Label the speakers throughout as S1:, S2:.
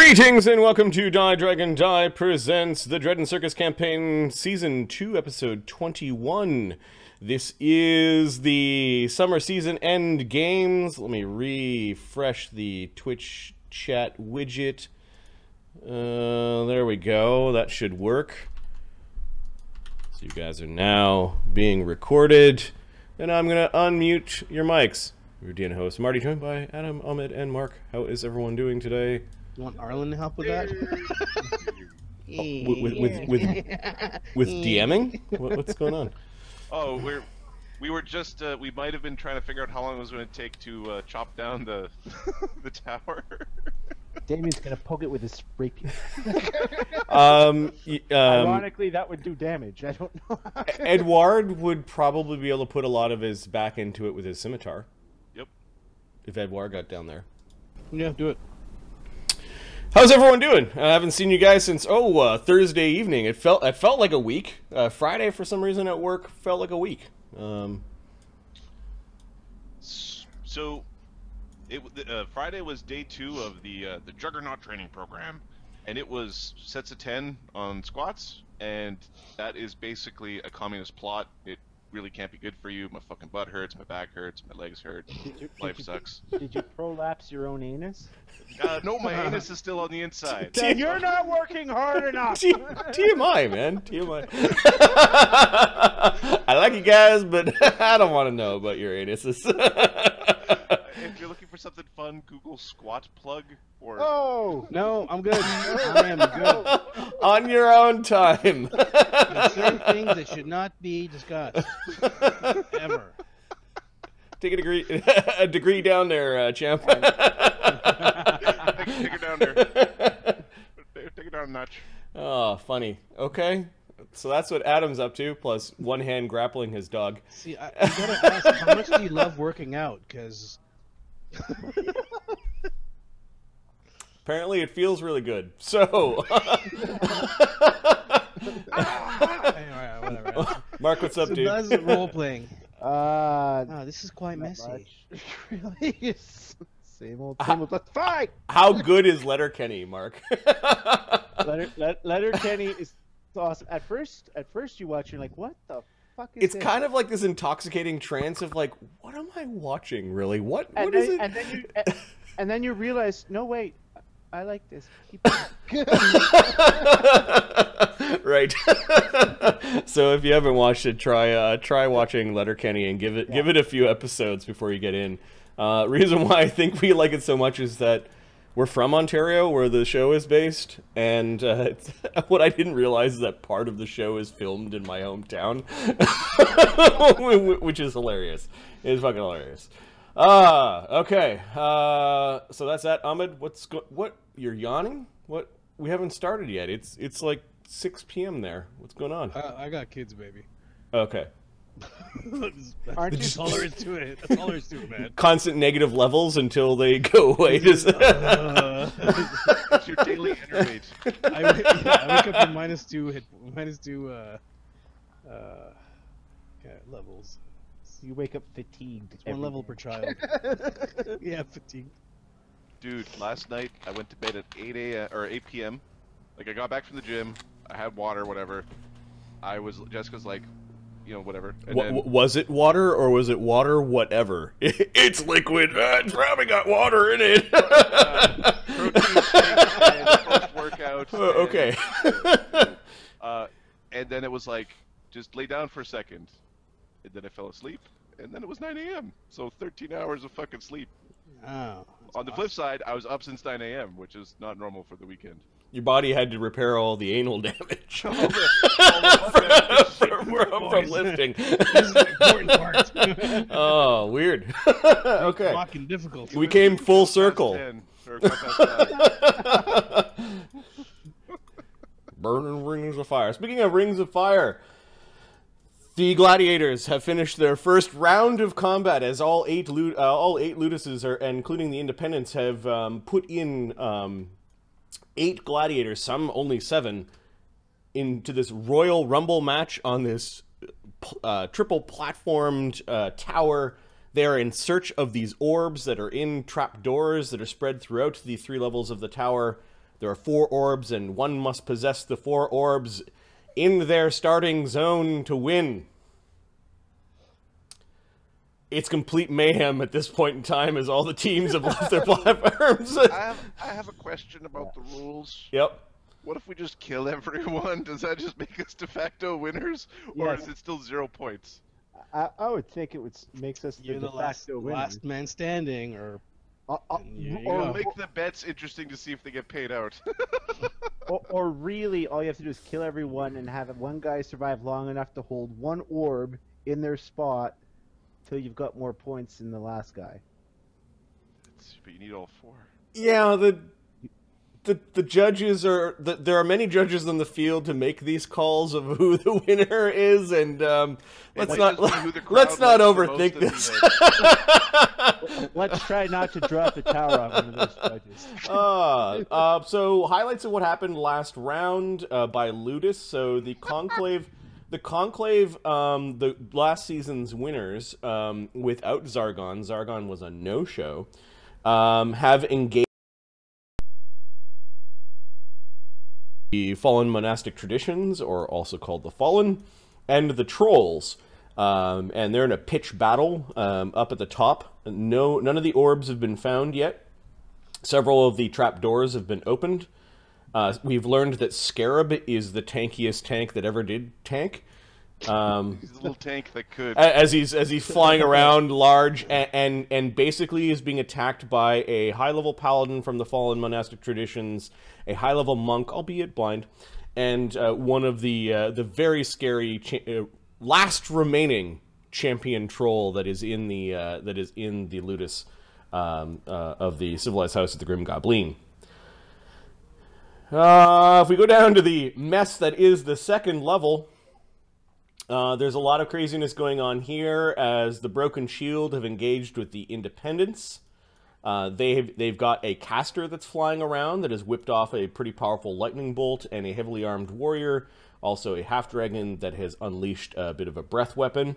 S1: Greetings and welcome to Die Dragon Die presents the Dread and Circus Campaign Season 2, Episode 21. This is the summer season end games. Let me refresh the Twitch chat widget. There we go. That should work. So you guys are now being recorded. And I'm going to unmute your mics. Your DN host, Marty, joined by Adam, Ahmed, and Mark. How is everyone doing today?
S2: You want Arlen to help with that?
S1: With DMing? What's going on?
S3: Oh, we were just we might have been trying to figure out how long it was going to take to chop down the the tower.
S4: Damien's gonna poke it with his rapier.
S5: Ironically, that would do damage. I don't know.
S1: Edward would probably be able to put a lot of his back into it with his scimitar.
S3: Yep.
S1: If Edward got down there.
S2: Yeah, do it.
S1: How's everyone doing? I haven't seen you guys since Thursday evening. It felt like a week. Friday, for some reason at work, felt like a week.
S3: So, Friday was day 2 of the Juggernaut training program, and it was sets of 10 on squats, and that is basically a communist plot. It really can't be good for you. My fucking butt hurts, my back hurts, my legs hurt. Life sucks.
S5: Did you prolapse your own anus?
S3: No, my anus is still on the inside.
S5: Then you're not working hard enough.
S1: TMI, man. TMI. I like you guys, but I don't want to know about your anuses.
S3: If you're looking for something fun, Google squat plug or...
S5: Oh!
S2: No, I'm good. I am good.
S1: On your own time.
S2: There's certain things that should not be discussed. Ever.
S1: Take a degree down there, champ.
S3: Take it down there. Take it down a notch.
S1: Oh, funny. Okay. So that's what Adam's up to, plus one hand grappling his dog.
S2: See, I gotta ask, how much do you love working out? Because...
S1: Apparently it feels really good. So...
S2: Anyway, whatever.
S1: Mark, what's up,
S2: So
S1: dude?
S2: that's role-playing.
S5: Oh,
S2: This is quite messy.
S5: It really is. Same old. Let's fight!
S1: How good is Letterkenny, Mark?
S5: Letterkenny is awesome. At first you watch, you're like, what the fuck is
S1: It's
S5: this?
S1: kind of like this intoxicating trance of like, what am I watching, really? What
S5: And
S1: is
S5: then,
S1: it?
S5: and then you realize, no, wait, I like this. Keep
S1: Right. So if you haven't watched it, try watching Letterkenny and give it a few episodes before you get in. Reason why I think we like it so much is that we're from Ontario, where the show is based, and what I didn't realize is that part of the show is filmed in my hometown, which is hilarious. It is fucking hilarious. Okay. So that's that. Ahmed, what? You're yawning? What? We haven't started yet. It's like 6 p.m. there. What's going on?
S2: I got kids, baby.
S1: Okay.
S5: Aren't you?
S2: That's all there is to it. That's all there is to it, man.
S1: Constant negative levels until they go away.
S3: It's your daily energy.
S2: I wake up at -2 levels.
S5: You wake up fatigued.
S2: It's 1 level per child. Yeah, fatigued.
S3: Dude, last night I went to bed at 8 p.m. Like, I got back from the gym, I had water, whatever. Jessica's like, you know, whatever. And then,
S1: Was it water or was it water whatever? It's liquid. It's probably got water in it.
S3: protein shake and post-workout.
S1: Okay.
S3: And then it was like, just lay down for a second. And then I fell asleep. And then it was 9 a.m. So 13 hours of fucking sleep.
S2: Oh.
S3: On the flip side, I was up since 9 a.m., which is not normal for the weekend.
S1: Your body had to repair all the anal damage from lifting.
S2: This is the important part.
S1: Oh, weird. Okay.
S2: Fucking difficult.
S1: We came full circle.
S3: 10, or 5.
S1: Burning rings of fire. Speaking of rings of fire, the gladiators have finished their first round of combat as all eight luduses, including the independents, have put in 8 gladiators, some only 7, into this Royal Rumble match on this triple platformed tower. They are in search of these orbs that are in trapdoors that are spread throughout the 3 levels of the tower. There are 4 orbs, and one must possess the 4 orbs in their starting zone to win. It's complete mayhem at this point in time as all the teams have left their platforms.
S3: I have a question about the rules.
S1: Yep.
S3: What if we just kill everyone? Does that just make us de facto winners? Or
S5: Yes.
S3: is it still 0 points?
S5: I would think it would makes us
S2: You're
S5: the
S2: the
S5: de
S2: last,
S5: facto winners.
S2: last man standing, or
S5: Uh,
S2: you
S3: Or
S2: go.
S3: make the bets interesting to see if they get paid out.
S5: or really, all you have to do is kill everyone and have one guy survive long enough to hold 1 orb in their spot till you've got more points than the last guy.
S3: But you need all 4.
S1: Yeah, the judges are... there are many judges in the field to make these calls of who the winner is, and let's not overthink this.
S5: Let's try not to drop the tower on one of those judges.
S1: So highlights of what happened last round by Ludus. So the Conclave, the last season's winners, without Zargon, Zargon was a no-show, have engaged the Fallen Monastic Traditions, or also called the Fallen, and the Trolls. And they're in a pitch battle up at the top. None of the orbs have been found yet. Several of the trap doors have been opened. We've learned that Scarab is the tankiest tank that ever did tank.
S3: He's a little tank that could.
S1: As he's flying around large and basically is being attacked by a high-level paladin from the Fallen Monastic Traditions, a high-level monk, albeit blind, and one of the very scary last remaining champion troll that is in the ludus of the civilized house of the Grim Goblin. If we go down to the mess that is the second level, there's a lot of craziness going on here as the Broken Shield have engaged with the Independents. They've got a caster that's flying around that has whipped off a pretty powerful lightning bolt, and a heavily armed warrior, also a half-dragon that has unleashed a bit of a breath weapon.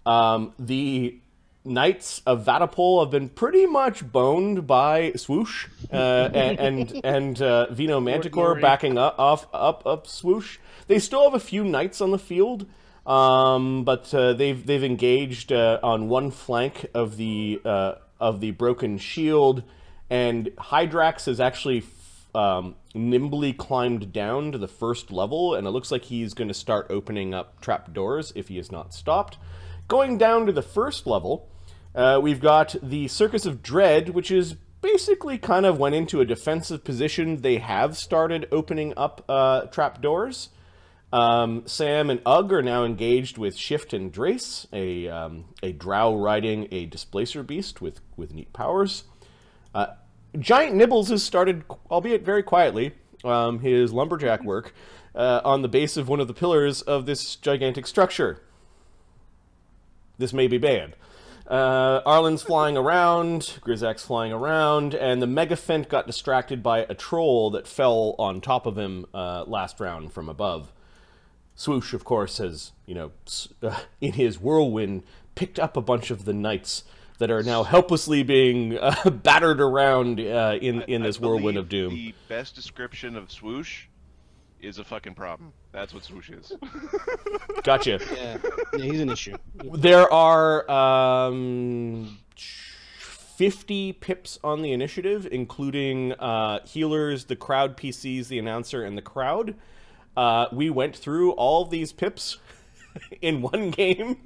S1: The Knights of Vatapol have been pretty much boned by Swoosh and Vino Manticore backing up Swoosh. They still have a few knights on the field, but they've engaged on one flank of the Broken Shield, and Hydrax has actually nimbly climbed down to the first level, and it looks like he's going to start opening up trapdoors if he is not stopped. Going down to the first level, we've got the Circus of Dread, which is basically kind of went into a defensive position. They have started opening up trapdoors. Sam and Ugg are now engaged with Shift and Drace, a drow riding a displacer beast with neat powers. Giant Nibbles has started, albeit very quietly, his lumberjack work on the base of one of the pillars of this gigantic structure. This may be bad. Arlen's flying around, Grizak's flying around, and the Megafent got distracted by a troll that fell on top of him last round from above. Swoosh, of course, has, in his whirlwind, picked up a bunch of the knights that are now helplessly being battered around in this whirlwind of doom.
S3: The best description of Swoosh is a fucking problem. That's what Swoosh is.
S1: Gotcha.
S2: Yeah, he's an issue.
S1: There are 50 pips on the initiative, including healers, the crowd PCs, the announcer, and the crowd. We went through all of these pips in one game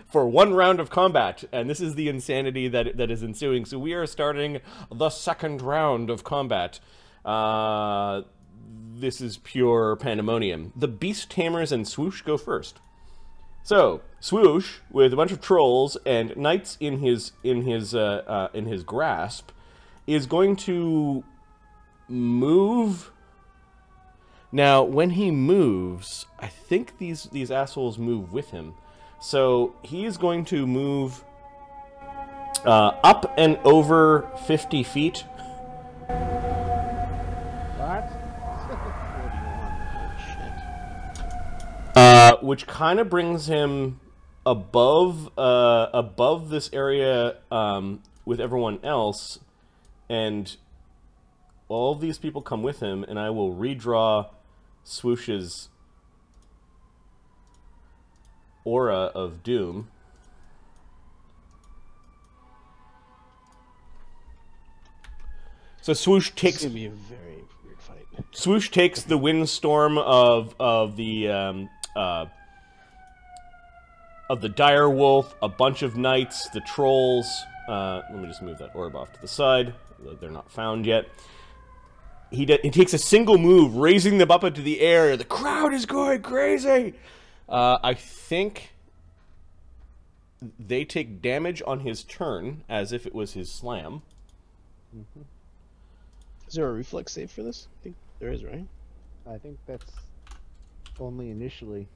S1: for one round of combat, and this is the insanity that is ensuing. So we are starting the second round of combat. This is pure pandemonium. The Beast Tamers and Swoosh go first. So Swoosh, with a bunch of trolls and knights in his grasp, is going to move. Now, when he moves, I think these assholes move with him. So he is going to move up and over 50 feet.
S5: What?
S2: 41. Shit.
S1: Which kind of brings him above this area with everyone else, and all of these people come with him, and I will redraw Swoosh's aura of doom. So Swoosh
S2: It's
S1: takes
S2: gonna be a very weird fight.
S1: Swoosh takes the windstorm of the dire wolf, a bunch of knights, the trolls. Let me just move that orb off to the side. They're not found yet. He takes a single move, raising them up into the air. The crowd is going crazy. I think they take damage on his turn, as if it was his slam.
S5: Mm-hmm.
S2: Is there a reflex save for this? I think there is, right?
S5: I think that's only initially.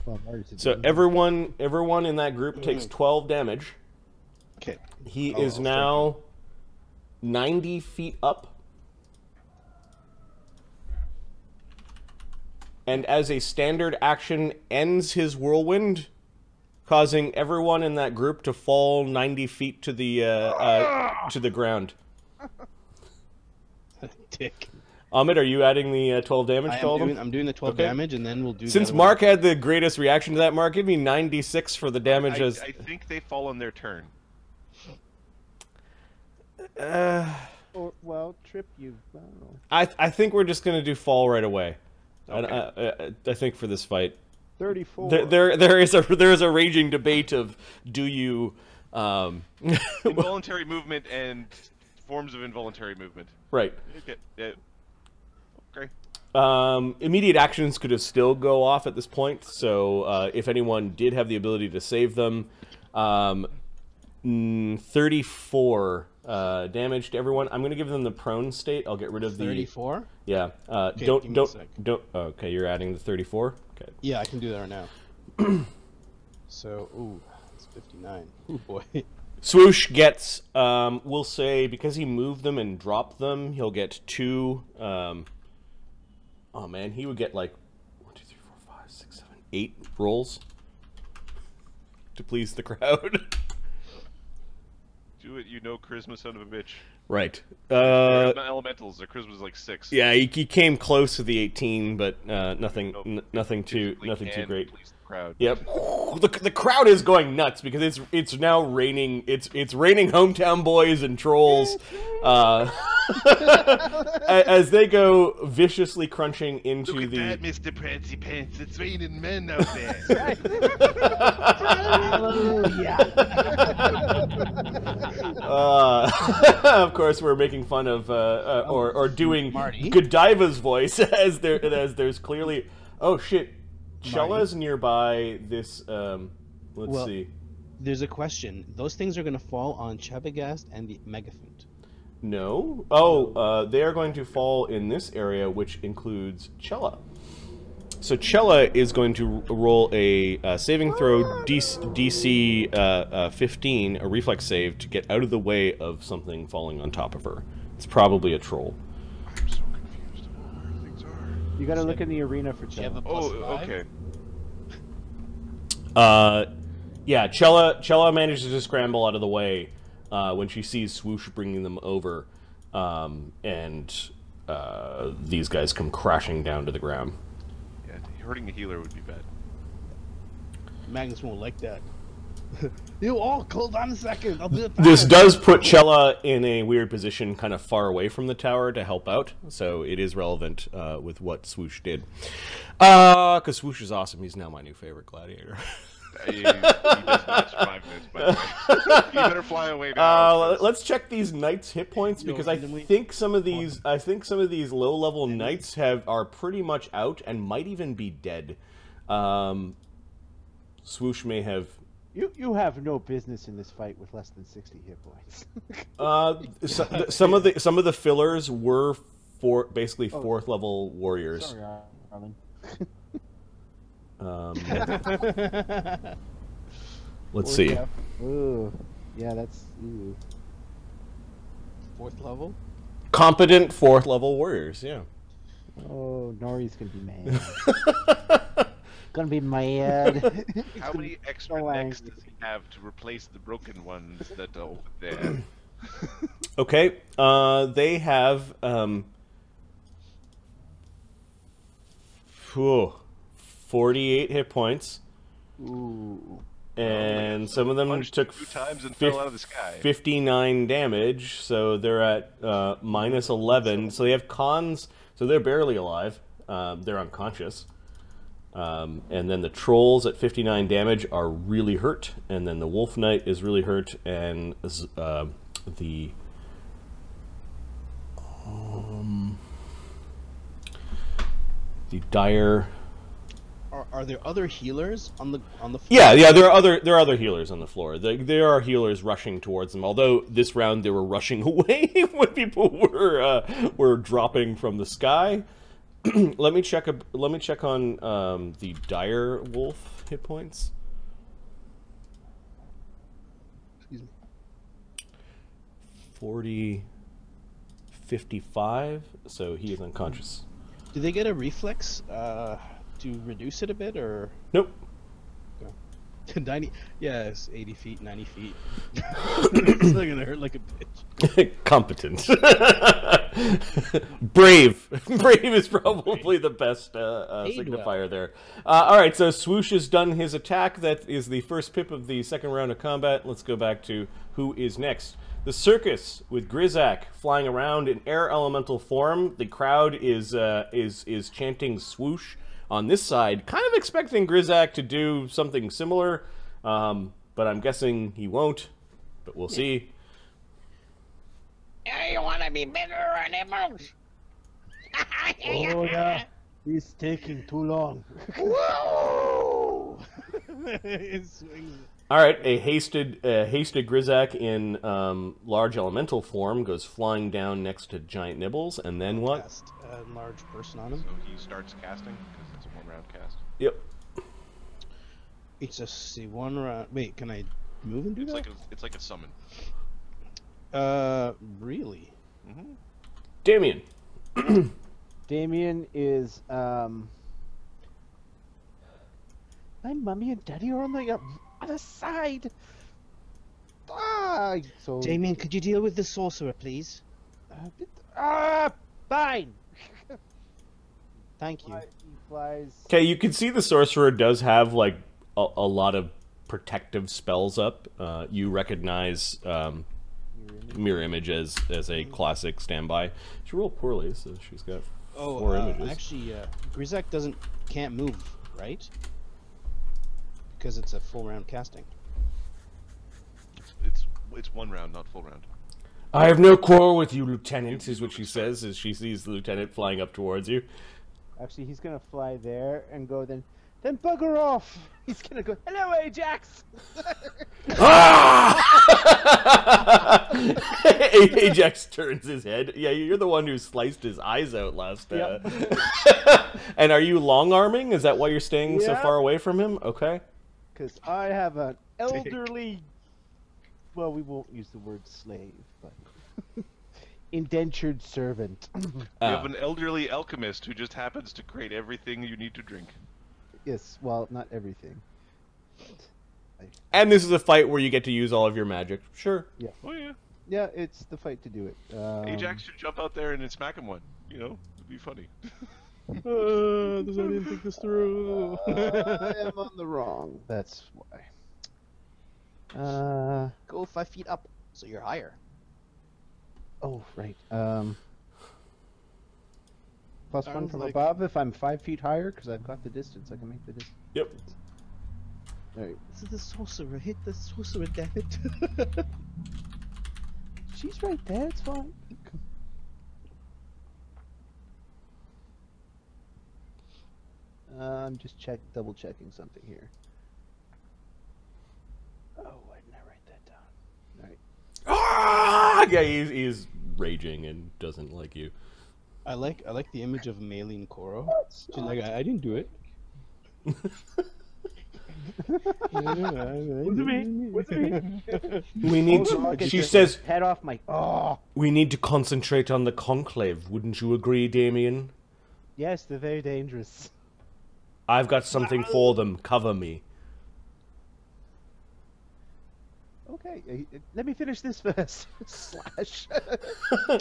S5: Well,
S1: So everyone in that group takes 12 damage.
S2: Okay.
S1: He is now 90 feet up. And as a standard action, ends his whirlwind, causing everyone in that group to fall 90 feet to the ground.
S2: Dick.
S1: Ahmed, are you adding the 12 damage to all of them?
S2: I'm doing the 12
S1: Okay.
S2: damage, and then we'll do.
S1: Since
S2: the other
S1: Mark had the greatest reaction to that, Mark, give me 96 for the damage.
S3: I think they fall on their turn.
S5: Or, well, Trip, you. I don't know.
S1: I think we're just gonna do fall right away.
S3: Okay.
S1: I think for this fight,
S5: 34.
S1: there is a raging debate of do you
S3: Involuntary movement and forms of involuntary movement.
S1: right.
S3: Okay. Okay.
S1: Immediate actions could have still go off at this point. So if anyone did have the ability to save them, 34 damage to everyone. I'm going to give them the prone state. I'll get rid of the
S2: 34.
S1: Yeah.
S2: Okay, give me a sec.
S1: Don't. Okay, you're adding the 34. Okay.
S2: Yeah, I can do that right now. So, ooh, it's 59. Ooh, boy.
S1: Swoosh gets, we'll say, because he moved them and dropped them, he'll get 2, oh man, he would get like 1, 2, 3, 4, 5, 6, 7, 8 rolls to please the crowd.
S3: Do it, you know, charisma, son of a bitch.
S1: Right.
S3: They're not elementals. Their charisma's like 6.
S1: Yeah, he came close to the 18, but nothing too
S3: Typically can
S1: great.
S3: please the crowd.
S1: Yep. The crowd is going nuts because it's now raining. It's raining hometown boys and trolls, as they go viciously crunching into
S3: Look at
S1: the.
S3: that, Mr. Prancy Pants. It's raining men out there.
S1: Of course, we're making fun of or doing
S2: Marty.
S1: Godiva's voice as there's clearly. Oh shit. Chella's nearby this, let's see.
S2: There's a question. Those things are going to fall on Chabagast and the Megaphant.
S1: No. Oh, they are going to fall in this area, which includes Chella. So Chella is going to roll a saving throw, DC 15, a reflex save, to get out of the way of something falling on top of her. It's probably a troll.
S3: I'm so confused on where things are.
S5: You gotta look in the arena for
S2: Do you have a
S5: Chella.
S2: +5?
S3: Okay.
S1: Yeah, Chella manages to scramble out of the way when she sees Swoosh bringing them over, and these guys come crashing down to the ground.
S3: Yeah, hurting a healer would be bad.
S2: Magnus won't like that. You all hold on a second. I'll do it.
S1: This does put Chella in a weird position, kind of far away from the tower to help out, so it is relevant with what Swoosh did. Because Swoosh is awesome. He's now my new favorite gladiator.
S3: He does not survive this, by the way. You better fly away now.
S1: Let's check these knights' hit points because I think some of these low-level knights are pretty much out and might even be dead. Swoosh may have.
S5: You have no business in this fight with less than 60 hit points.
S1: Some of the fillers were basically fourth level warriors.
S5: Sorry, Arlen.
S1: Let's see.
S5: Ooh, yeah, that's ooh.
S2: 4th level?
S1: Competent fourth level warriors. Yeah.
S5: Oh, Nori's gonna be mad. Gonna be mad.
S3: How many extra
S5: so
S3: necks
S5: angry.
S3: does he have to replace the broken ones that are over there?
S1: Okay. They have 48 hit points.
S5: Ooh.
S1: And some of them
S3: Punched
S1: took
S3: 2 times and fell out of the sky.
S1: 59 damage, so they're at minus 11. So they have cons, so they're barely alive. They're unconscious. And then the trolls at 59 damage are really hurt, and then the wolf knight is really hurt, and the dire.
S2: Are there other healers on the floor?
S1: Yeah. There are other healers on the floor. There are healers rushing towards them. Although this round they were rushing away when people were dropping from the sky. Let me check on the dire wolf hit points.
S2: Excuse me.
S1: 40, 55. So he is unconscious.
S2: Do they get a reflex to reduce it a bit, or
S1: Nope.
S2: 90? Yeah, it's 80 feet, 90 feet. It's still gonna hurt like a bitch.
S1: Competent. Brave. Brave is probably the best signifier there. All right, so Swoosh has done his attack. That is the first pip of the second round of combat. Let's go back to who is next. The Circus with Grizak flying around in air elemental form. The crowd is chanting Swoosh on this side, kind of expecting Grizak to do something similar, but I'm guessing he won't. But we'll see.
S6: You want to be bigger on animals?
S5: Oh yeah, he's taking too long.
S2: Whoa! It swings.
S1: All right, a hasted Grizak in large elemental form goes flying down next to Giant Nibbles, and then what?
S2: Cast a large person on him.
S3: So he starts casting because it's a 1-round cast.
S1: Yep.
S2: It's just a 1 round. Wait, can I move and do
S3: It's
S2: that?
S3: like a summon.
S2: Really?
S3: Mm-hmm.
S1: Damien.
S5: Damien is my mommy and daddy are on the other side. So
S2: Damien, could you deal with the sorcerer, please?
S5: fine. Thank you. He flies.
S1: Okay, you can see the sorcerer does have like a lot of protective spells up. You recognize Mirror Image as a classic standby. She rolled poorly, so she's got 4 images.
S2: Actually, Grizak can't move, right? Because it's a full round casting.
S3: It's 1 round, not full round.
S1: I have no quarrel with you, Lieutenant, is what she says as she sees the Lieutenant flying up towards you.
S5: Actually, he's gonna fly there and go then bugger off. He's gonna go, hello, Ajax.
S1: Ajax turns his head. Yeah, you're the one who sliced his eyes out last.
S5: Yep.
S1: And are you long arming? Is that why you're staying so
S5: Yeah.
S1: far away from him? Okay.
S5: Because I have an elderly. Well, we won't use the word slave, but indentured servant.
S3: You have an elderly alchemist who just happens to create everything you need to drink.
S5: Yes, well, not everything.
S1: And this is a fight where you get to use all of your magic. Sure.
S3: Oh yeah.
S5: Yeah, it's the fight to do it.
S3: Ajax should jump out there and then smack him one. You know, it'd be funny.
S2: I didn't think this through.
S5: I am on the wrong. That's why.
S2: Go 5 feet up, so you're higher.
S5: Oh, right. Plus one
S2: Sounds
S5: from
S2: like-
S5: above if I'm 5 feet higher, because I've got the distance. I can make the distance.
S1: Yep.
S5: Alright.
S2: This is the sorcerer. Hit the sorcerer, damn it.
S5: She's right there, it's fine. I'm just double checking something here. Oh, why didn't I write that down? Alright.
S1: Ah! Yeah, he's raging and doesn't like you.
S2: I like the image of Maylene Koro. She's like, I didn't do it.
S1: We need to. She says
S5: Head off my. Oh!
S1: we need to concentrate on the conclave. Wouldn't you agree, Damien?
S5: Yes, they're very dangerous.
S1: I've got something for them. Cover me.
S5: Okay, let me finish this first. Slash.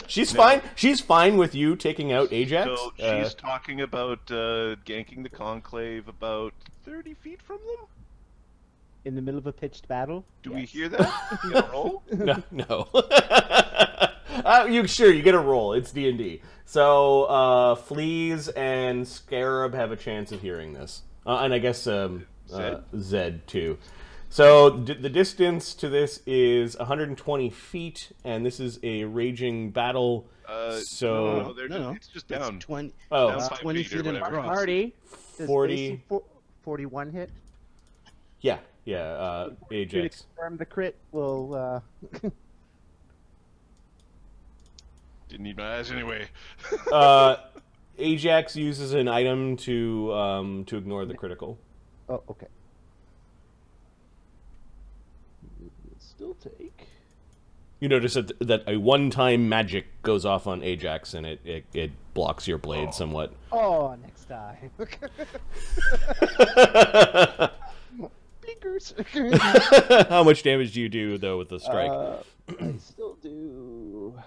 S1: She's fine. She's fine with you taking out Ajax.
S3: So she's talking about ganking the Conclave about 30 feet from them?
S5: In the middle of a pitched battle.
S3: Do we hear that? You get a roll?
S1: No. You get a roll. It's D&D. So Fleas and Scarab have a chance of hearing this, and I guess Zed too. So the distance to this is 120 feet, and this is a raging battle.
S3: No, it's just down.
S2: It's 20.
S1: Oh,
S3: down
S2: 20
S3: feet or
S2: feet and
S3: whatever.
S2: across.
S5: Party. Does
S1: 40.
S5: AC 41 hit.
S1: Yeah. Ajax.
S5: To confirm the crit will.
S3: Didn't need my eyes anyway.
S1: Ajax uses an item to ignore the critical.
S5: Oh, okay. Still take.
S1: You notice that a one-time magic goes off on Ajax, and it blocks your blade somewhat.
S5: Oh, next time. Blinkers.
S1: How much damage do you do though with the strike?
S5: I still do.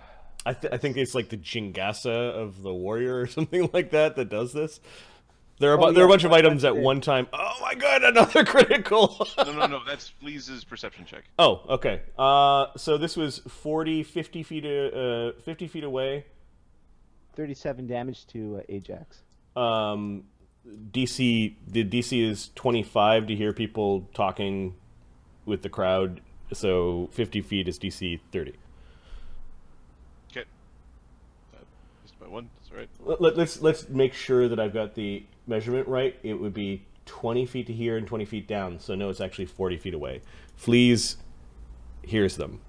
S1: I think it's like the Jingasa of the warrior or something like that does this. There are a bunch of items at one time. Oh my god, another critical!
S3: No, that's Flea's perception check.
S1: Oh, okay. So this was 50 feet away.
S5: 37 damage to Ajax.
S1: The DC is 25 to hear people talking with the crowd, so 50 feet is DC 30.
S3: Okay. Just by one, that's all right.
S1: Let's make sure that I've got the measurement right. It would be 20 feet to here and 20 feet down, so no, it's actually 40 feet away. Fleas hears them.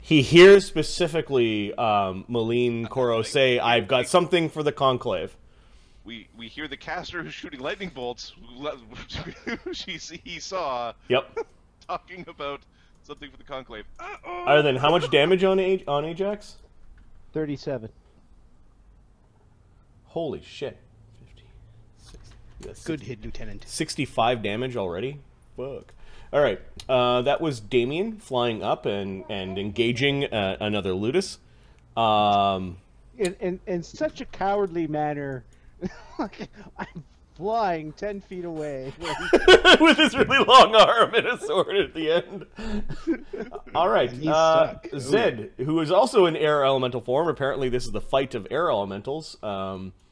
S1: He hears specifically Malene Koro say, "I've got something for the Conclave."
S3: We hear the caster who's shooting lightning bolts, who he saw,
S1: Yep.
S3: talking about something for the Conclave.
S1: Other than how much damage on Ajax?
S5: 37.
S1: Holy shit. 50, 60, yes,
S2: Good hit, Lieutenant.
S1: 65 damage already? Fuck. Alright, that was Damien flying up and engaging another ludus.
S5: In such a cowardly manner, I'm flying 10 feet away.
S1: With his really long arm and a sword at the end. Alright, Zed, who is also in air elemental form. Apparently this is the fight of air elementals.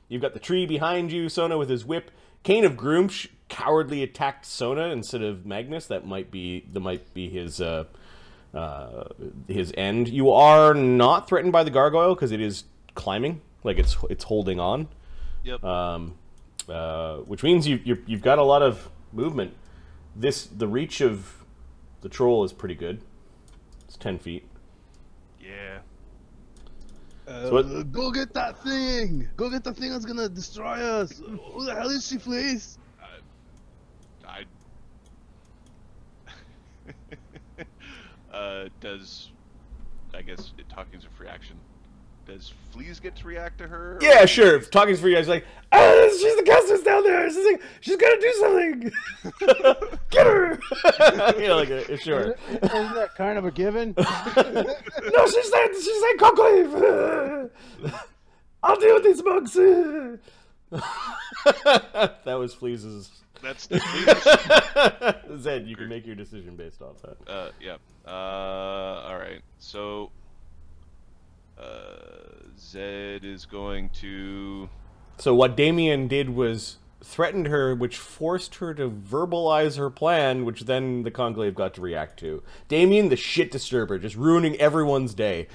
S1: You've got the tree behind you, Sona with his whip. Cane of Groomsh cowardly attacked Sona instead of Magnus. That might be his end. You are not threatened by the gargoyle because it is climbing, like it's holding on.
S3: Yep.
S1: Which means you've got a lot of movement. The reach of the troll is pretty good. It's 10 feet.
S3: Yeah.
S2: Go get that thing! Go get the thing that's gonna destroy us! Who the hell is she, please?
S3: I guess talking's a free action. Does Fleas get to react to her?
S1: Yeah, sure. Talking's for you guys, like, she's the caster's down there. She's gonna do something. Get her. Sure.
S5: Isn't that kind of a given?
S1: No, she said conclave. I'll deal with these monks. That was Fleas's.
S3: That's the Fleas.
S1: Zed, you can make your decision based off that.
S3: Yeah. All right. So, Zed is going to.
S1: So what Damien did was threatened her, which forced her to verbalize her plan, which then the Conclave got to react to. Damien, the shit disturber, just ruining everyone's day.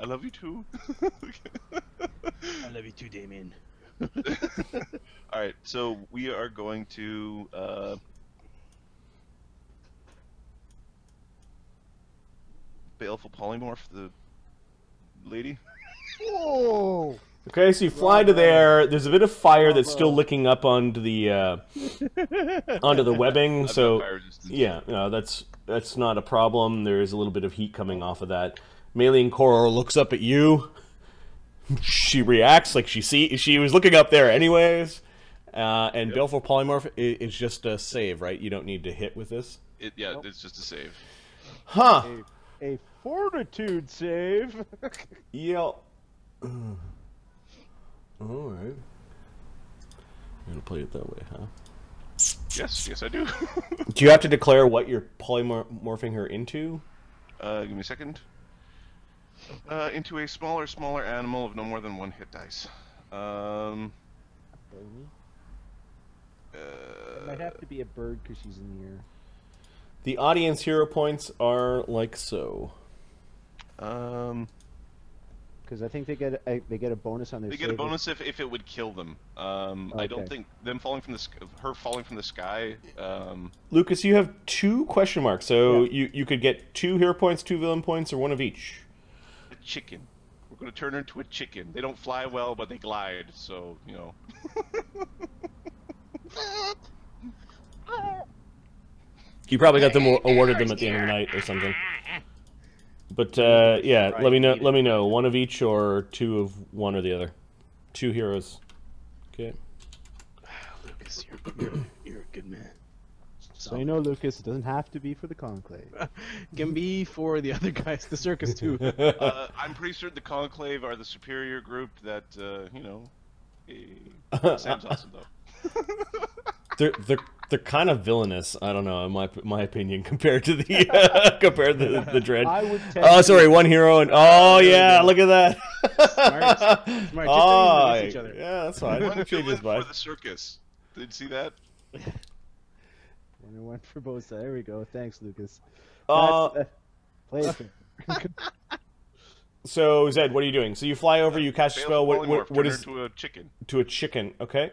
S3: I love you too.
S2: I love you too, Damien.
S3: All right, so we are going to baleful polymorph the lady.
S5: Oh!
S1: Okay, so you fly to there. There's a bit of fire that's still licking up onto the webbing.
S3: I've
S1: So
S3: got fire resistance.
S1: yeah, no, that's not a problem. There is a little bit of heat coming off of that. Malene Koror looks up at you. She reacts like she was looking up there anyways. And Baleful Polymorph is just a save, right? You don't need to hit with this.
S3: It's just a save.
S1: Huh.
S5: A fortitude save.
S1: Yeah. All right. You're gonna play it that way, huh?
S3: Yes, I do.
S1: Do you have to declare what you're polymorphing her into?
S3: Give me a second. Into a smaller animal of no more than 1 hit dice.
S5: It might have to be a bird because she's in the air.
S1: The audience hero points are like so.
S5: Because I think they get a bonus on their.
S3: They get a bonus if it would kill them. I don't think them falling from her falling from the sky.
S1: Lucas, you have 2 question marks, so you could get 2 hero points, 2 villain points, or 1 of each.
S3: A chicken. We're gonna turn her into a chicken. They don't fly well, but they glide. So you know.
S1: You probably got them awarded them at the end of the night or something. But yeah, let me know. Let me know 1 of each or 2 of one or the other. 2 heroes. Okay.
S2: Lucas, you're a good man.
S5: So you know, Lucas, it doesn't have to be for the conclave.
S2: Can be for the other guys, the circus too.
S3: I'm pretty certain the conclave are the superior group that you know. Sam's awesome though.
S1: They're kind of villainous. I don't know, in my opinion, compared to the Dread.
S5: I would
S1: Oh, sorry, 1 hero and yeah, look at that.
S2: Smart. Just don't use each other.
S1: Yeah, that's fine.
S3: One
S1: Changes by.
S3: for the circus. Did you see that?
S5: One for both sides. There we go. Thanks, Lucas.
S1: Uh,
S5: Play it.
S1: So Zed, what are you doing? So you fly over, you cast a spell. What is
S3: to a chicken?
S1: To a chicken? Okay.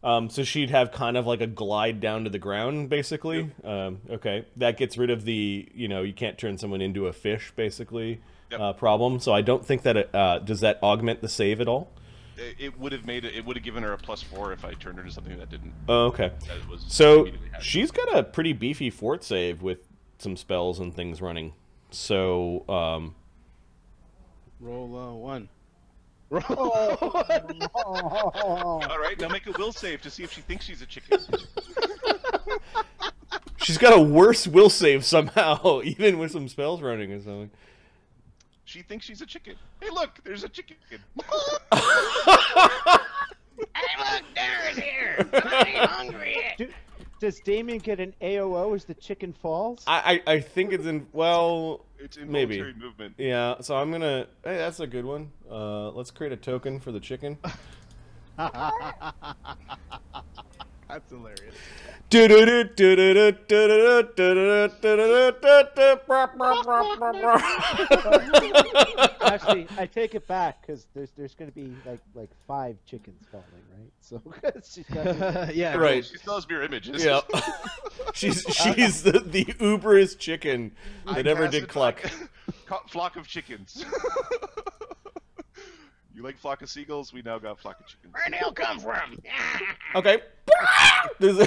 S1: So she'd have kind of like a glide down to the ground, basically.
S3: Yep.
S1: Okay, that gets rid of the you can't turn someone into a fish, basically.
S3: Yep.
S1: Problem. So I don't think that it does that augment the save at all.
S3: It would have given her a +4 if I turned her to something that didn't.
S1: Oh, okay.
S3: That was
S1: So she's got a pretty beefy fort save with some spells and things running. So
S2: Roll 1.
S3: All right, now make a will save to see if she thinks she's a chicken.
S1: she's got a worse will save somehow, even with some spells running or something.
S3: She thinks she's a chicken. Hey, look, there's a chicken.
S6: Hey, look, dinner's here. I'm hungry.
S5: Does Damien get an AOO as the chicken falls?
S1: I think it's in
S3: It's
S1: maybe
S3: involuntary movement.
S1: Yeah. So I'm gonna. Hey, that's a good one. Let's create a token for the chicken.
S2: That's hilarious.
S5: Actually, I take it back because there's going to be like 5 chickens falling, right? So she's got
S2: Yeah.
S1: Right.
S3: She still has mirror images.
S1: Yeah. she's the uberest chicken that ever did cluck.
S3: Flock of chickens. You like flock of seagulls? We now got flock of chickens.
S6: Where'd they all come from?
S1: Okay. There's a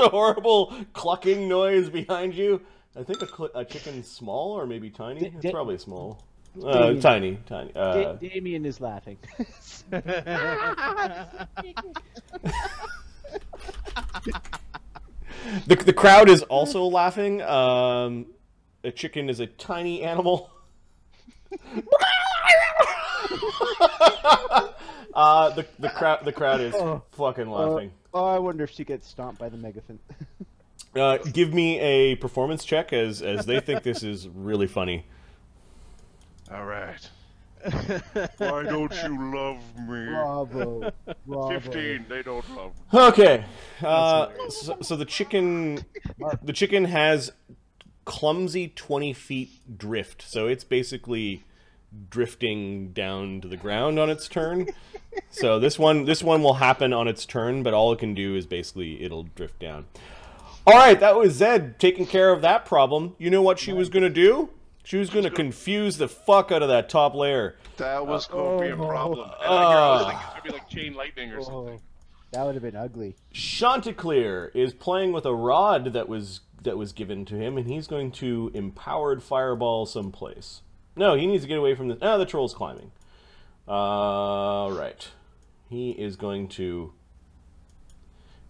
S1: horrible clucking noise behind you. I think a chicken's small or maybe tiny. It's probably small. Tiny.
S5: Damien is laughing.
S1: The crowd is also laughing. A chicken is a tiny animal. The crowd is fucking laughing.
S5: I wonder if she gets stomped by the megaphone.
S1: Give me a performance check as they think this is really funny.
S3: All right. Why don't you love me?
S5: Bravo.
S3: 15. They don't love me.
S1: Okay. So the chicken has clumsy 20 feet drift. So it's basically drifting down to the ground on its turn. So this one will happen on its turn, but all it can do is basically it'll drift down. All right, that was Zed taking care of that problem. You know what she was going to do? She was going to confuse the fuck out of that top layer.
S3: That was going to be a problem. And I was thinking it's going to be like chain lightning or something.
S5: That would have been ugly.
S1: Chanticleer is playing with a rod that was given to him, and he's going to empowered fireball someplace. No, he needs to get away from the... the troll's climbing. Right. He is going to...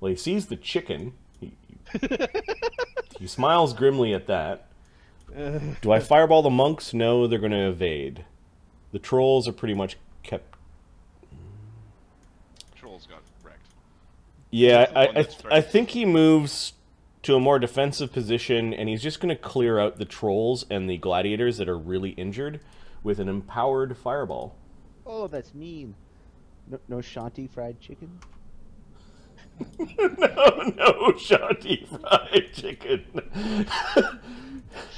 S1: Well, he sees the chicken. He smiles grimly at that. Do I fireball the monks? No, they're going to evade. The trolls are pretty much kept...
S3: Trolls got wrecked.
S1: Yeah,
S3: That's the one
S1: I think he moves to a more defensive position, and he's just going to clear out the trolls and the gladiators that are really injured with an empowered fireball.
S5: Oh, that's mean. No Shanti fried chicken?
S1: No Shanti fried chicken.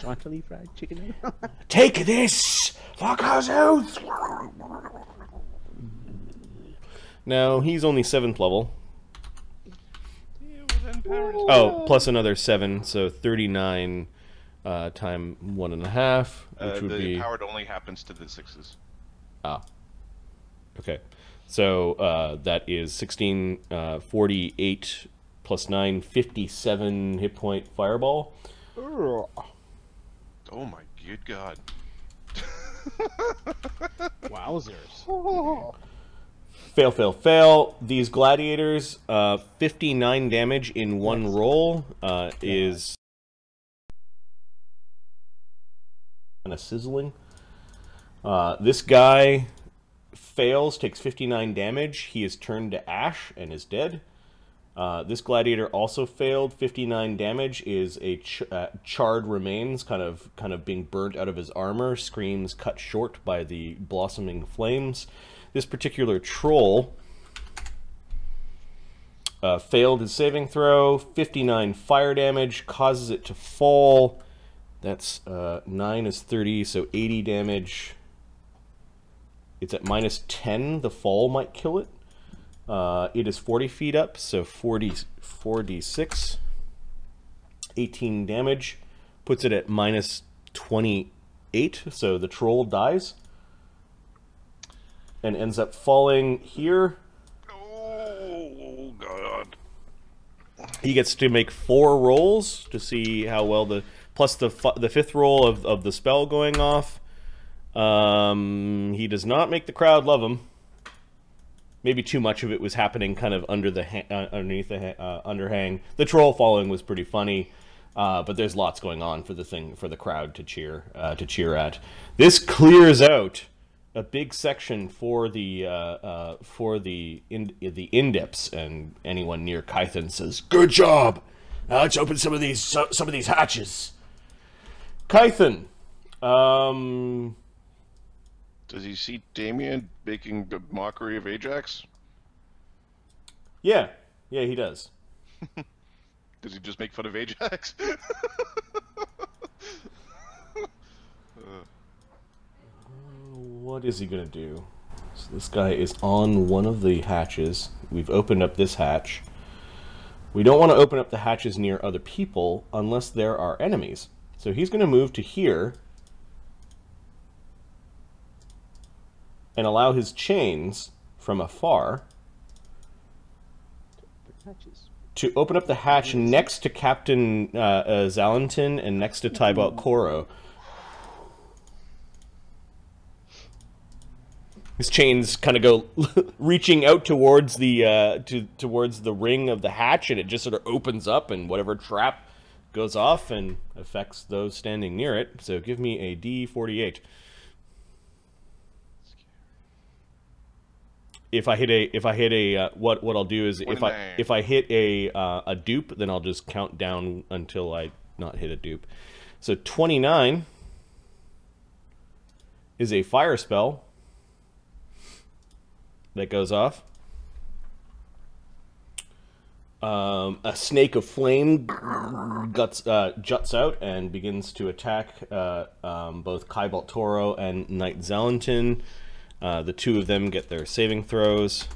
S5: Chantilly fried chicken?
S1: Take this, fuckers out! No, he's only 7th level.
S3: Yeah, well then Paris.
S1: Oh, plus another 7, so 39 times 1.5, which would
S3: The
S1: be...
S3: empowered only happens to the 6s.
S1: Ah. Okay. So that is 16, 48 plus 9, 57 hit point fireball.
S3: Oh my good god.
S2: Wowzers.
S1: Fail, fail, fail. These gladiators, 59 damage in one roll is kind of sizzling. This guy fails, takes 59 damage. He is turned to ash and is dead. This gladiator also failed, 59 damage, is a charred remains, kind of being burnt out of his armor, screams cut short by the blossoming flames. This particular troll failed his saving throw, 59 fire damage, causes it to fall. That's 9 is 30, so 80 damage. It's at minus 10, the fall might kill it. It is 40 feet up, so 4d6. 18 damage. Puts it at minus 28, so the troll dies. And ends up falling here.
S3: Oh, God.
S1: He gets to make 4 rolls to see how well the... Plus the 5th roll of the spell going off. He does not make the crowd love him. Maybe too much of it was happening kind of under the underneath the underhang. The troll falling was pretty funny, but there's lots going on for the crowd to cheer at. This clears out a big section for the Indeps, and anyone near Kython says, "Good job. Now let's open some of these hatches." Kython,
S3: Does he see Damien making a mockery of Ajax?
S1: yeah, he does.
S3: Does he just make fun of Ajax?
S1: What is he gonna do? So this guy is on one of the hatches. We've opened up this hatch. We don't want to open up the hatches near other people unless there are enemies. So he's gonna move to here and allow his chains from afar to open up the hatch next to Captain Zalentin and next to Tybalt Koro. His chains kind of go reaching out towards the towards the ring of the hatch, and it just sort of opens up, and whatever trap goes off and affects those standing near it. So give me a D48. If I hit a what I'll do is if I hit a dupe, then I'll just count down until I not hit a dupe. So 29 is a fire spell that goes off. A snake of flame juts out and begins to attack both Kybalt Toro and Knight Zalentin. The two of them get their saving throws.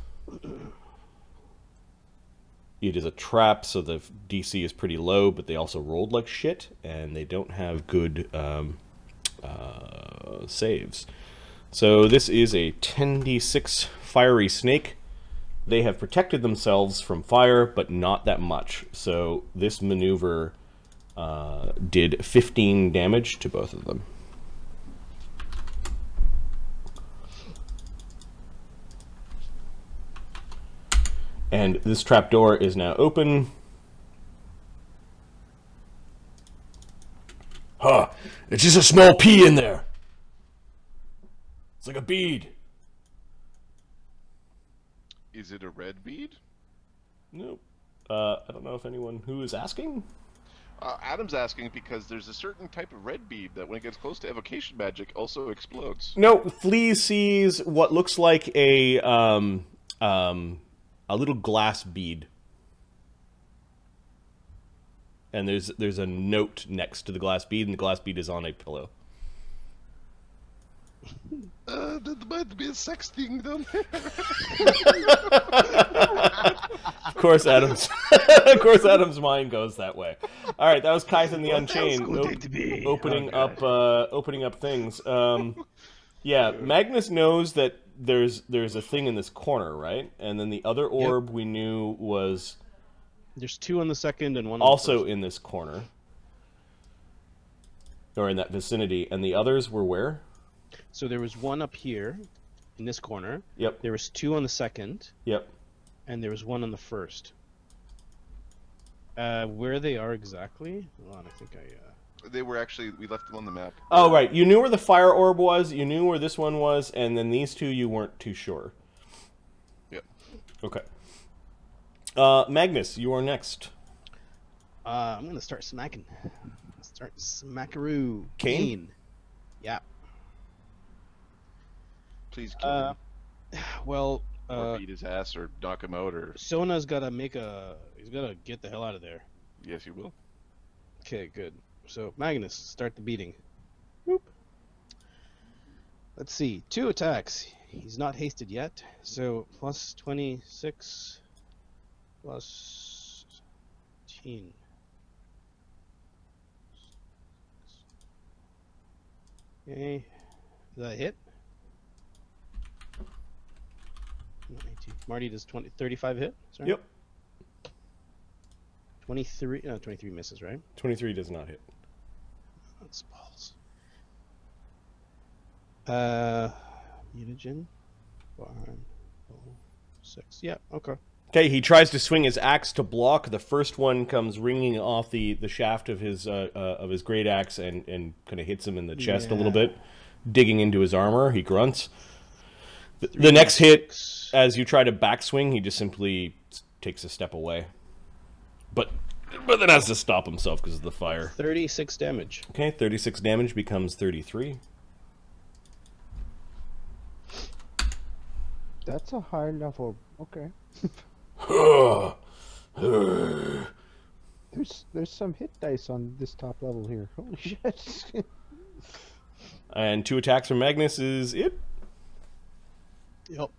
S1: It is a trap, so the DC is pretty low, but they also rolled like shit, and they don't have good saves. So this is a 10d6 fiery snake. They have protected themselves from fire, but not that much. So this maneuver did 15 damage to both of them. And this trapdoor is now open. Huh. It's just a small pea in there. It's like a bead.
S3: Is it a red bead?
S1: Nope. I don't know if anyone who is asking.
S3: Adam's asking because there's a certain type of red bead that when it gets close to evocation magic also explodes.
S1: No, Flea sees what looks like a little glass bead. And there's a note next to the glass bead, and the glass bead is on a pillow.
S3: That might be a sex thing down there.
S1: Of course, Adam's mind goes that way. All right, that was Kythan the Unchained opening up things. Yeah, Magnus knows that there's a thing in this corner, right? And then the other orb we knew was
S2: There's 2 on the second and 1
S1: also
S2: on the first.
S1: in this corner, or in that vicinity. And the others were where?
S2: So there was 1 up here, in this corner.
S1: Yep.
S2: There was 2 on the second,
S1: Yep.
S2: and there was 1 on the first. Where they are exactly? Hold on, I think
S3: They were actually, we left them on the map.
S1: Oh, right. You knew where the fire orb was, you knew where this one was, and then these 2 you weren't too sure.
S3: Yep.
S1: Okay. Magnus, you are next.
S2: I'm gonna start smacking. Start smackaroo.
S1: Kane?
S2: Yeah.
S3: Please kill him.
S2: Well,
S3: Or beat his ass, or knock him out, or...
S2: Sona's gotta he's gotta get the hell out of there.
S3: Yes, he will.
S2: Okay, good. So, Magnus, start the beating. Whoop. Let's see. 2 attacks. He's not hasted yet, so plus 26 plus 10. Okay. Does that hit? No, 18. Marty, does 35 hit? Sorry.
S1: Yep.
S2: 23. No, 23 misses, right?
S1: 23 does not hit.
S2: That's balls. Mutagen. 6. Yeah, okay.
S1: Okay, he tries to swing his axe to block. The first one comes ringing off the shaft of his great axe and kind of hits him in the chest a little bit, digging into his armor. He grunts. The next hit, as you try to backswing, he just simply takes a step away. But then has to stop himself because of the fire.
S2: 36 damage.
S1: Okay, 36 damage becomes 33.
S5: That's a high level. Okay. There's some hit dice on this top level here. Holy shit.
S1: And 2 attacks from Magnus is it?
S2: Yep.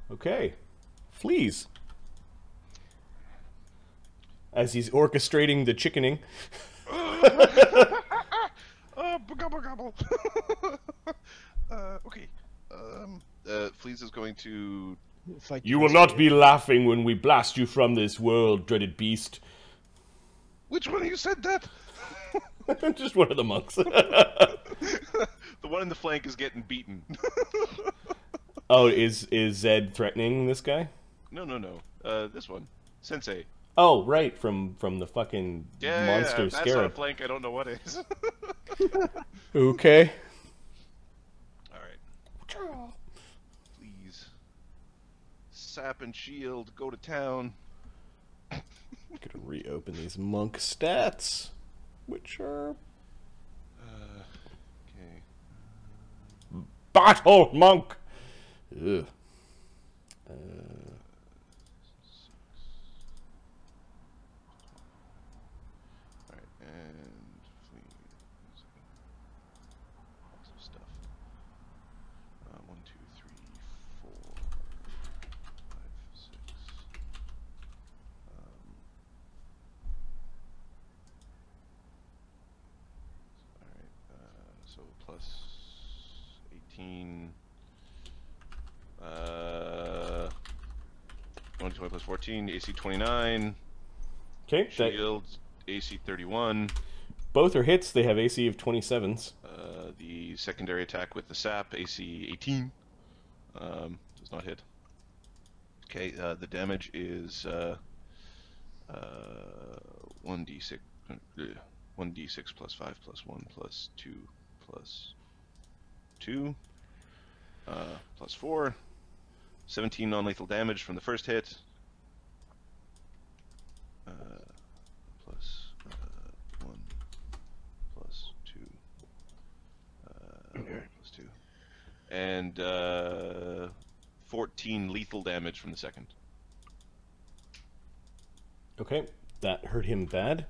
S1: Okay. Fleas. As he's orchestrating the chickening.
S3: Gobble gobble. Okay. Fleas is going to...
S2: Fight
S1: You will not be laughing when we blast you from this world, dreaded beast.
S3: Which one of you said that?
S1: Just one of the monks.
S3: The one in the flank is getting beaten.
S1: Oh, is Zed threatening this guy?
S3: No. This one. Sensei.
S1: Oh, right, from the fucking monster
S3: that's
S1: scarab.
S3: not a flank, I don't know what is.
S1: Okay.
S3: Alright. Please. Sap and shield, go to town.
S1: Gonna reopen these monk stats, which are
S3: Okay.
S1: battle monk. Ugh.
S3: Alright, and please. Lots of stuff. 1, 2, 3, 4, 5, 6. Alright, so plus 18. 120 plus 14, AC 29.
S1: Okay,
S3: Shield, AC 31.
S1: both are hits. They have AC of 27s.
S3: The secondary attack with the sap, AC 18. Does not hit. Okay, the damage is 1d6, 1d6 plus 5 plus 1 plus 2 plus 2 plus 4. 17 non-lethal damage from the first hit. Plus 1 plus 2 plus 2. And 14 lethal damage from the second.
S1: Okay, that hurt him bad.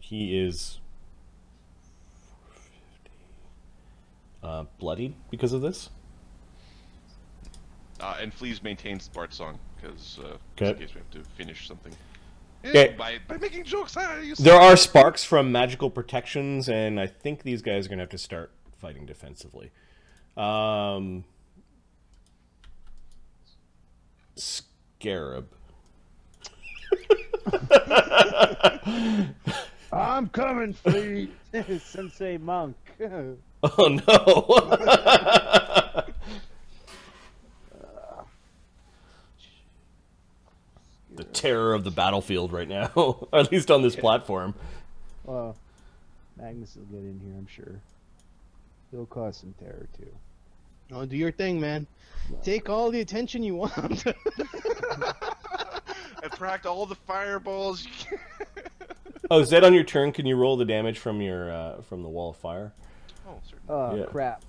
S1: He is bloodied because of this.
S3: And Fleas maintains Bart's song, because
S1: Okay.
S3: in case we have to finish something.
S1: Okay.
S3: By making jokes,
S1: There are sparks from magical protections, and I think these guys are going to have to start fighting defensively. Scarab.
S5: I'm coming, Fleet. Sensei Monk.
S1: Oh no! The terror of the battlefield right now, or at least on this platform.
S5: Well, Magnus will get in here, I'm sure. He'll cause some terror too.
S2: Oh, do your thing, man. Take all the attention you want.
S3: Attract all the fireballs.
S1: Oh, Zed, on your turn, can you roll the damage from your from the wall of fire?
S3: Oh, certainly.
S1: Yeah.
S5: Crap.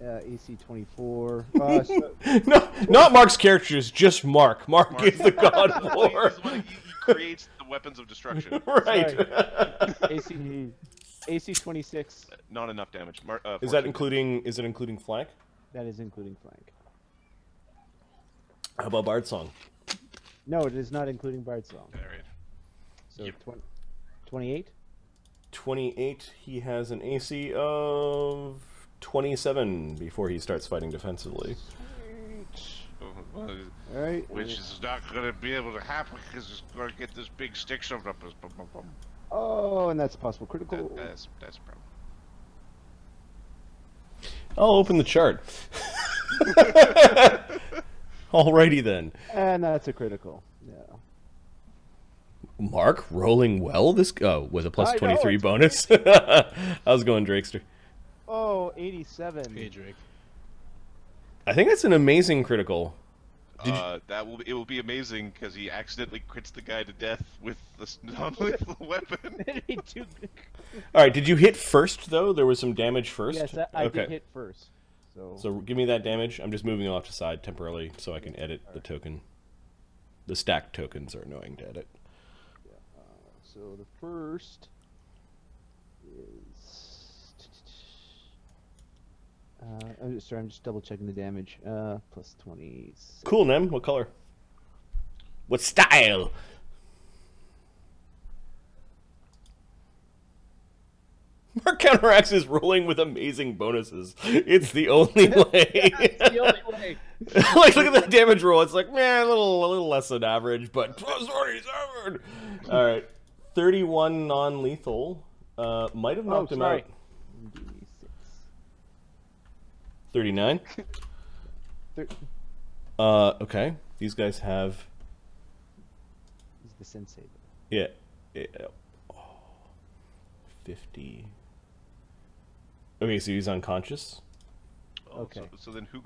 S5: AC 24.
S1: No, not Mark's characters, just Mark. Mark is the god of
S3: He's
S1: war.
S3: the one, he creates the weapons of destruction.
S1: Right.
S5: AC 26.
S3: Not enough damage.
S1: Is that
S3: 14.
S1: including? Is it including flank?
S5: That is including flank.
S1: How about Bard Song?
S5: No, it is not including Bard Song.
S3: All right.
S5: So
S3: Yep.
S5: 28?
S1: 28. He has an AC of 27 before he starts fighting defensively.
S5: Alright.
S3: Which is not going to be able to happen because it's going to get this big stick shoved up his bum.
S5: Oh, and that's a possible critical.
S3: That's a problem.
S1: I'll open the chart. Alrighty then.
S5: And that's a critical. Yeah.
S1: Mark rolling well this with a plus
S5: I know,
S1: 23
S5: it's
S1: bonus. How's it going, Drakester?
S5: Oh, 87.
S2: Hey, Drake.
S1: I think that's an amazing critical.
S3: It will be amazing because he accidentally crits the guy to death with this non-lethal weapon.
S1: All right, did you hit first though? There was some damage first.
S5: Yes, I did hit first.
S1: So give me that damage. I'm just moving off to side temporarily so I can edit the token. The stacked tokens are annoying to edit.
S5: So the first is. I'm just double checking the damage. Plus 20.
S1: Cool, Nem. What color? What style? Mark counteracts his rolling with amazing bonuses. It's the only way.
S2: It's the only way.
S1: Like, look at that damage roll. It's like, man, a little less than average, but plus 27. All right, 31 non-lethal. Might have knocked him out. 39. Okay. These guys have.
S5: He's the sensei.
S1: Yeah. 50. Okay, so he's unconscious.
S3: Oh,
S5: Okay.
S3: So then who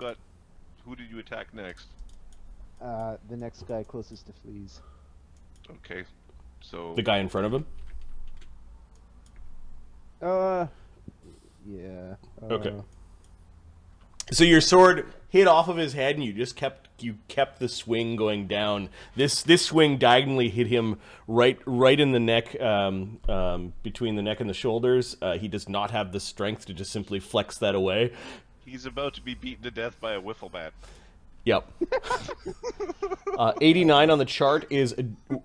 S3: did you attack next?
S5: The next guy closest to Fleas.
S3: Okay. So
S1: The guy in front of him.
S5: Yeah.
S1: Okay. So your sword hit off of his head, and you kept the swing going down. This swing diagonally hit him right in the neck, between the neck and the shoulders. He does not have the strength to just simply flex that away.
S3: he's about to be beaten to death by a wiffle bat.
S1: Yep. 89 on the chart is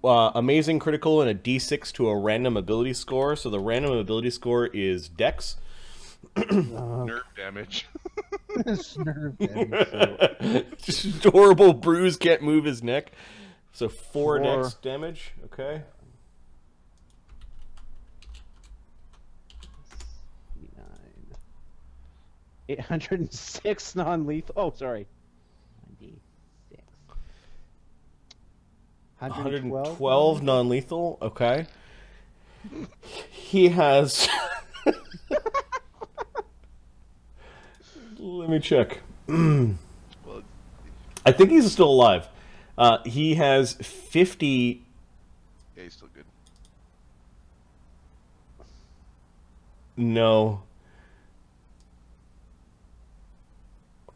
S1: amazing critical and a D6 to a random ability score. So the random ability score is Dex.
S3: Nerve damage.
S5: Nerve damage.
S1: Just horrible bruise, can't move his neck. So 4 Dex damage. Okay.
S5: 806 non-lethal. Oh, sorry.
S1: 112 non-lethal. Okay. He has. Let me check.
S3: Well,
S1: I think he's still alive. He has 50.
S3: yeah, he's still good.
S1: No.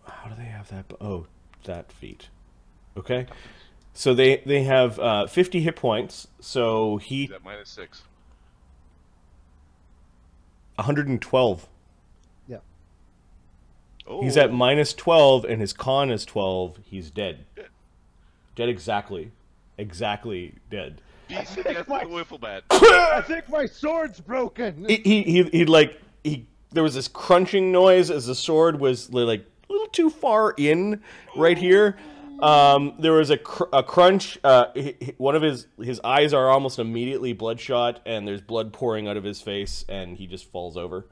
S1: How do they have that? Oh, that feat. Okay. So they have 50 hit points. So
S3: He's at -6.
S1: 112.
S5: Yeah.
S3: Oh,
S1: He's at -12, and his con is 12. He's dead. Dead exactly. Exactly dead.
S3: Beast death with a wiffle bat.
S5: I think my sword's broken.
S1: He there was this crunching noise as the sword was like a little too far in right here. There was a crunch. One of his eyes are almost immediately bloodshot, and there's blood pouring out of his face, and he just falls over.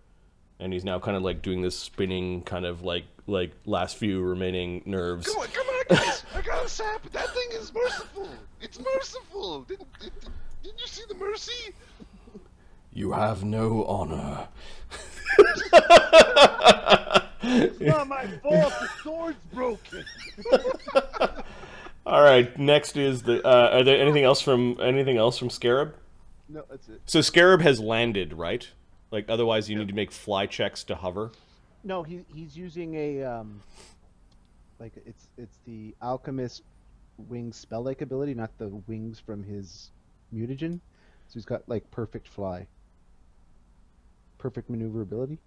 S1: And he's now kind of like doing this spinning, kind of like last few remaining nerves.
S3: Come on, guys! I got a sap. That thing is merciful. It's merciful. Didn't you see the mercy?
S1: You have no honor.
S5: It's not my fault. The sword's broken.
S1: All right. Next is the. Are there anything else from Scarab?
S5: No, that's it.
S1: So Scarab has landed, right? Like otherwise, you need to make fly checks to hover.
S5: No, he's using a like it's the alchemist wings spell-like ability, not the wings from his mutagen. So he's got like perfect fly, perfect maneuverability.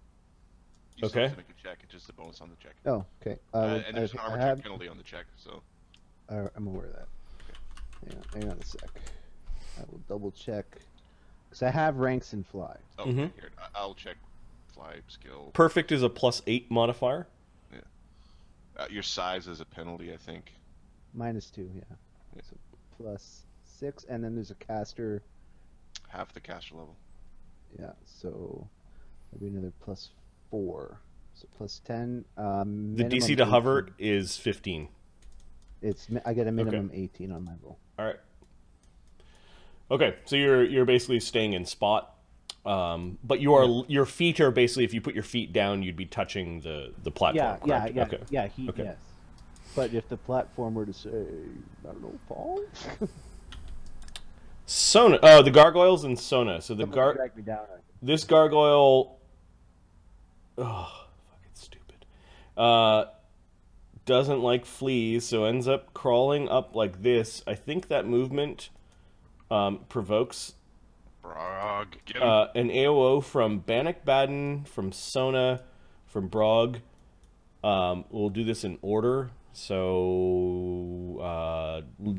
S3: You still
S1: Okay.
S3: have to make a check. It's just a bonus on the check.
S5: Oh, okay.
S3: And there's an armor check penalty on the check. So
S5: I'm aware of that. Hang on a sec. I will double check because I have ranks in fly.
S3: oh,
S1: Mhm.
S3: okay, here, I'll check fly skill.
S1: Perfect is a +8 modifier.
S3: Your size is a penalty, I think.
S5: -2, yeah.
S3: Yeah.
S5: So +6, and then there's a caster.
S3: Half the caster level.
S5: Yeah, so maybe another +4. So +10.
S1: The DC to hover is 15.
S5: I get a minimum 18 on my roll.
S1: All right. Okay, so you're basically staying in spot, but your feet are basically, if you put your feet down, you'd be touching the platform.
S5: Yeah,
S1: correct? Okay. Okay.
S5: yes. But if the platform were to say, I don't know, fall.
S1: Sona. Oh, the gargoyles and Sona. So
S5: Drag me down.
S1: this gargoyle. Oh, fucking stupid. Doesn't like fleas, so ends up crawling up like this. I think that movement provokes
S3: Brog, get him.
S1: an AOO from Bannock Baden, from Sona, from Brog. We'll do this in order. So,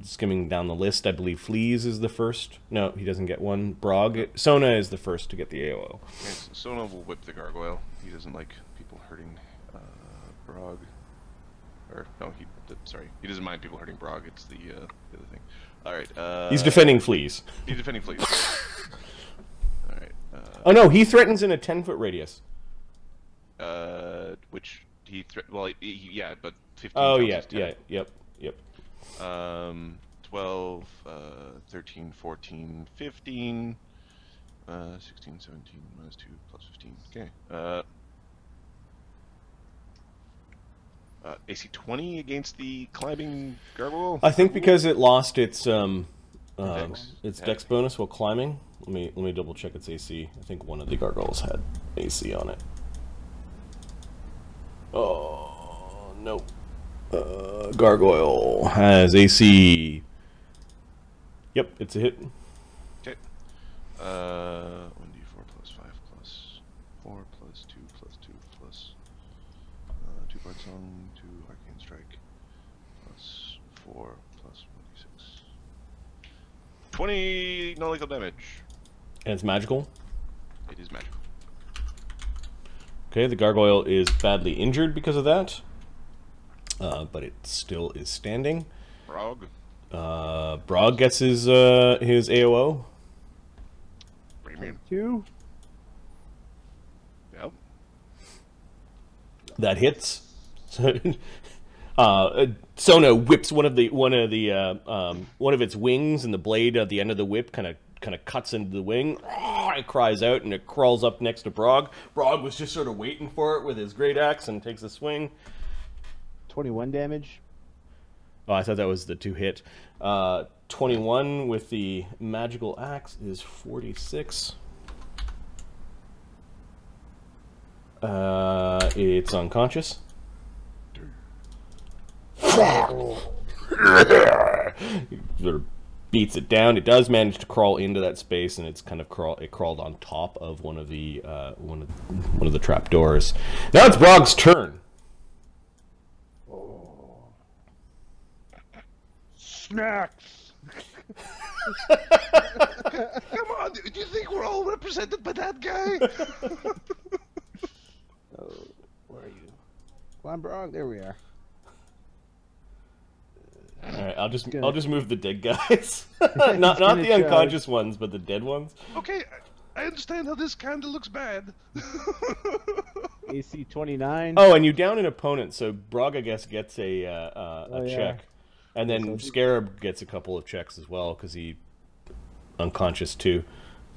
S1: skimming down the list, I believe Fleas is the first. No, he doesn't get one. Brog. Sona is the first to get the AOO.
S3: Okay, so Sona will whip the gargoyle. He doesn't like people hurting Brog. Or, no, he doesn't mind people hurting Brog. It's the other thing. Alright,
S1: He's defending Fleas.
S3: He's defending fleas. Alright,
S1: Oh no, he threatens in a 10-foot radius.
S3: which he yeah, but 15.
S1: Oh
S3: counts
S1: yeah,
S3: as 10.
S1: yeah, yep.
S3: 12, 13, 14, 15, 16, 17, -2, +15. Okay. AC 20 against the climbing gargoyle.
S1: I think because it lost its
S3: Dex.
S1: dex bonus while climbing. Let me double check its AC. I think one of the gargoyles had AC on it. Oh no. Gargoyle has AC. Yep, it's a hit.
S3: Okay. 1d4 +5 +4 +2 +2 +2 part song, 2 arcane strike +4 +1d6. 20 non-lethal damage.
S1: And it's magical.
S3: It is magical.
S1: Okay, the gargoyle is badly injured because of that. But it still is standing.
S3: Brog.
S1: Brog gets his AOO.
S3: Bring him in.
S5: 2.
S3: Yep.
S1: That hits. Sona whips one of its wings, and the blade at the end of the whip kind of cuts into the wing. It cries out, and it crawls up next to Brog. Brog was just sort of waiting for it with his great axe and takes a swing.
S5: 21 damage.
S1: Oh, I thought that was the 2-hit. 21 with the magical axe is 46. It's unconscious. Sort of beats it down. It does manage to crawl into that space, and it's kind of crawled on top of one of the trap doors. Now it's Brog's turn.
S2: Snacks.
S3: Come on, do you think we're all represented by that guy?
S2: Oh, where are you? Come on, Brog. There we are.
S1: All right, I'll just move the dead guys, not the unconscious ones, but the dead ones.
S3: Okay, I understand how this kind of looks bad.
S5: AC 29.
S1: Oh, and you down an opponent, so Brog, I guess, gets a
S5: yeah.
S1: check, and then Scarab gets a couple of checks as well because he unconscious too.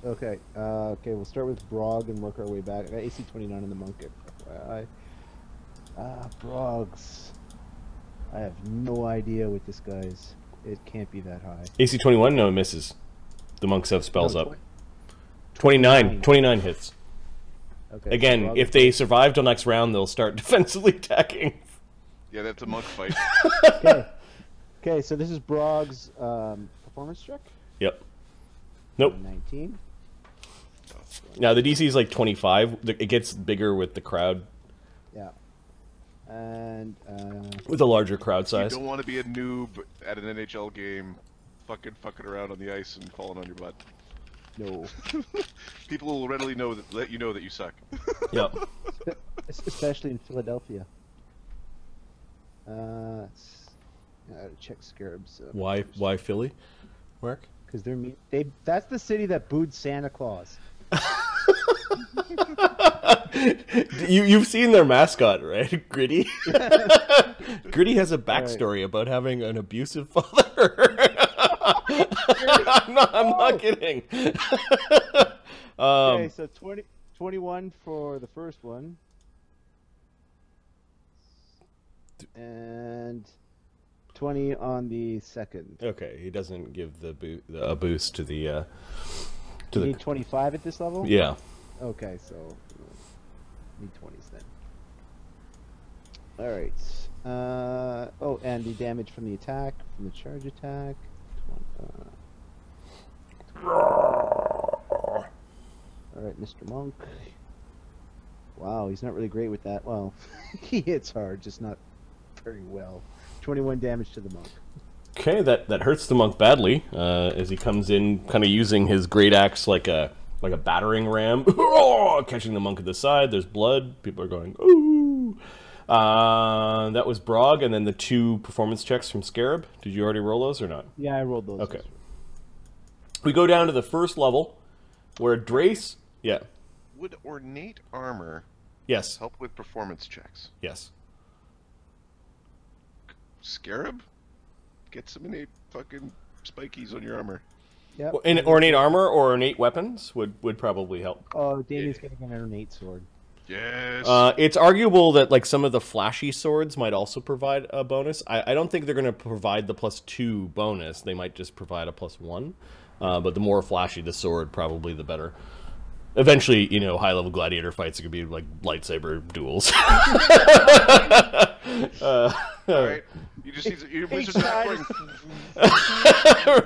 S5: Okay. Okay, we'll start with Brog and work our way back. I got AC 29 on the monk. Brogs. I have no idea what this guy's. It can't be that high.
S1: AC 21, no, it misses. The monks have spells
S5: No,
S1: up. 29 hits.
S5: Okay.
S1: Again,
S5: Brog-
S1: if they survive till next round, they'll start defensively attacking.
S3: Yeah, that's a monk fight.
S5: Okay. Okay, so this is Brog's performance check.
S1: Yep. Nope.
S5: 19.
S1: Now the DC is like 25. It gets bigger with the crowd,
S5: Yeah. And
S1: with a larger crowd
S3: You
S1: size.
S3: don't want to be a noob at an NHL game, fucking around on the ice and falling on your butt.
S5: no.
S3: People will readily let you know that you suck.
S1: Yep.
S5: Especially in Philadelphia. I gotta check Scarabs.
S1: Why Philly? Mark?
S5: Because they're mean. That's the city that booed Santa Claus.
S1: You've seen their mascot, right? Gritty. Gritty has a backstory about having an abusive father. I'm not kidding.
S5: Okay, so 21 for the first one. And 20 on the second.
S1: Okay, he doesn't give a boost to the
S5: You need 25 at this level?
S1: yeah.
S5: Okay, so need 20s then. Alright. Oh, and the damage from the attack, from the charge attack. Alright, Mr. Monk. Wow, he's not really great with that. Well, he hits hard, just not very well. 21 damage to the monk.
S1: Okay, that hurts the monk badly as he comes in, kind of using his great axe like a battering ram, catching the monk at the side. There's blood. People are going ooh. That was Brog, and then the 2 performance checks from Scarab. Did you already roll those or not?
S5: Yeah, I rolled those.
S1: Okay. We go down to the first level, where Drace. Yeah.
S3: Would ornate armor
S1: Yes.
S3: help with performance checks?
S1: Yes.
S3: Scarab? Get some innate fucking spikies on your armor.
S5: Yep.
S1: In ornate armor or ornate weapons would probably help.
S5: Oh, Damien's getting an ornate sword.
S3: Yes.
S1: It's arguable that like some of the flashy swords might also provide a bonus. I don't think they're going to provide the +2 bonus. They might just provide a +1. But the more flashy the sword, probably the better. Eventually, high-level gladiator fights are going to be like lightsaber duels.
S3: All right. You just need your wizard's not going.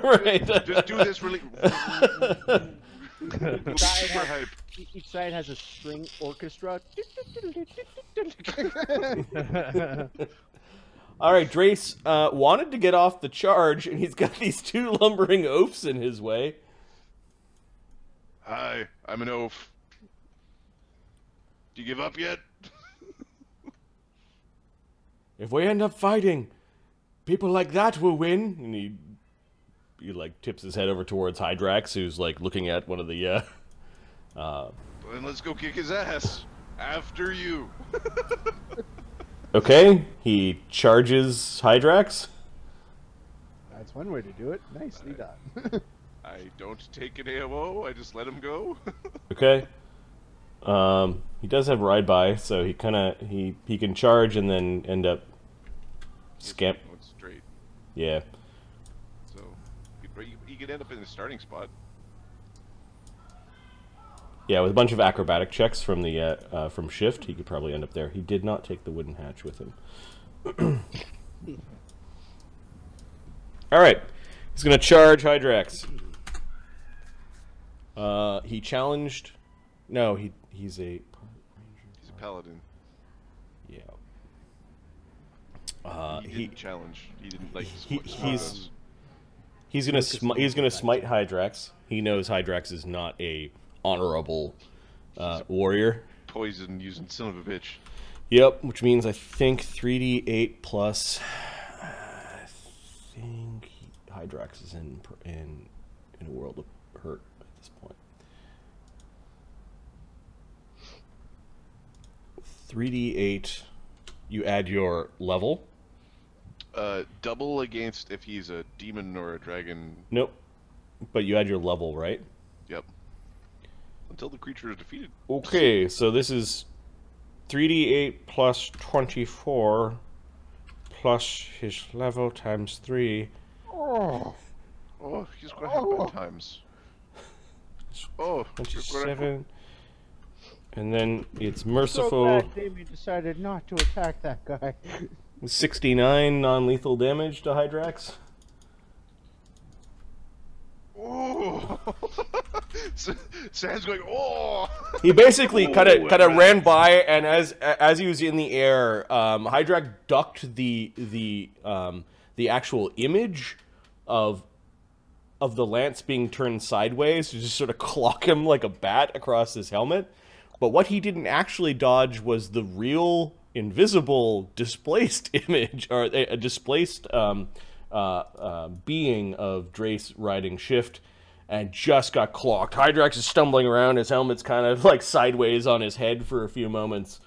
S1: Right.
S3: Just do this really. Super hype.
S5: Each side has a string orchestra.
S1: All right, Drace wanted to get off the charge, and he's got these 2 lumbering oafs in his way.
S3: Hi, I'm an oaf. Do you give up yet?
S1: If we end up fighting, people like that will win. And he like tips his head over towards Hydrax, who's like looking at one of the
S3: Then let's go kick his ass. After you.
S1: Okay, he charges Hydrax.
S5: That's one way to do it. Nicely done.
S3: I don't take an AOO. I just let him go.
S1: Okay. He does have ride by, so he he can charge and then end up scamp.
S3: Going straight.
S1: Yeah.
S3: So he could end up in the starting spot.
S1: Yeah, with a bunch of acrobatic checks from the from Shift, he could probably end up there. He did not take the wooden hatch with him. All right, he's gonna charge Hydrax. He challenged. No, he's a
S3: Paladin.
S1: Yeah.
S3: He didn't challenge. He didn't like.
S1: He's gonna smite Hydrax. He knows Hydrax is not a honorable warrior.
S3: Poison using son of a bitch.
S1: Yep, which means I think 3d8 plus. I think Hydrax is in a world of hurt at this point. 3d8. You add your level.
S3: Double against if he's a demon or a dragon.
S1: Nope. But you add your level, right?
S3: Yep. Until the creature is defeated.
S1: Okay, so this is 3d8 plus 24 plus his level times 3.
S3: Oh, he's gonna have bad times. Oh,
S1: 27. And then it's
S5: So
S1: merciful.
S5: glad Damien decided not to attack that guy.
S1: 69 non-lethal damage to Hydrax.
S3: Oh! Sam's going. Oh!
S1: He basically kind of ran by, and as he was in the air, Hydrax ducked the actual image of the lance being turned sideways to just sort of clock him like a bat across his helmet. But what he didn't actually dodge was the real invisible displaced image, or a displaced being of Drace riding Shift, and just got clocked. Hydrax is stumbling around, his helmet's kind of like sideways on his head for a few moments.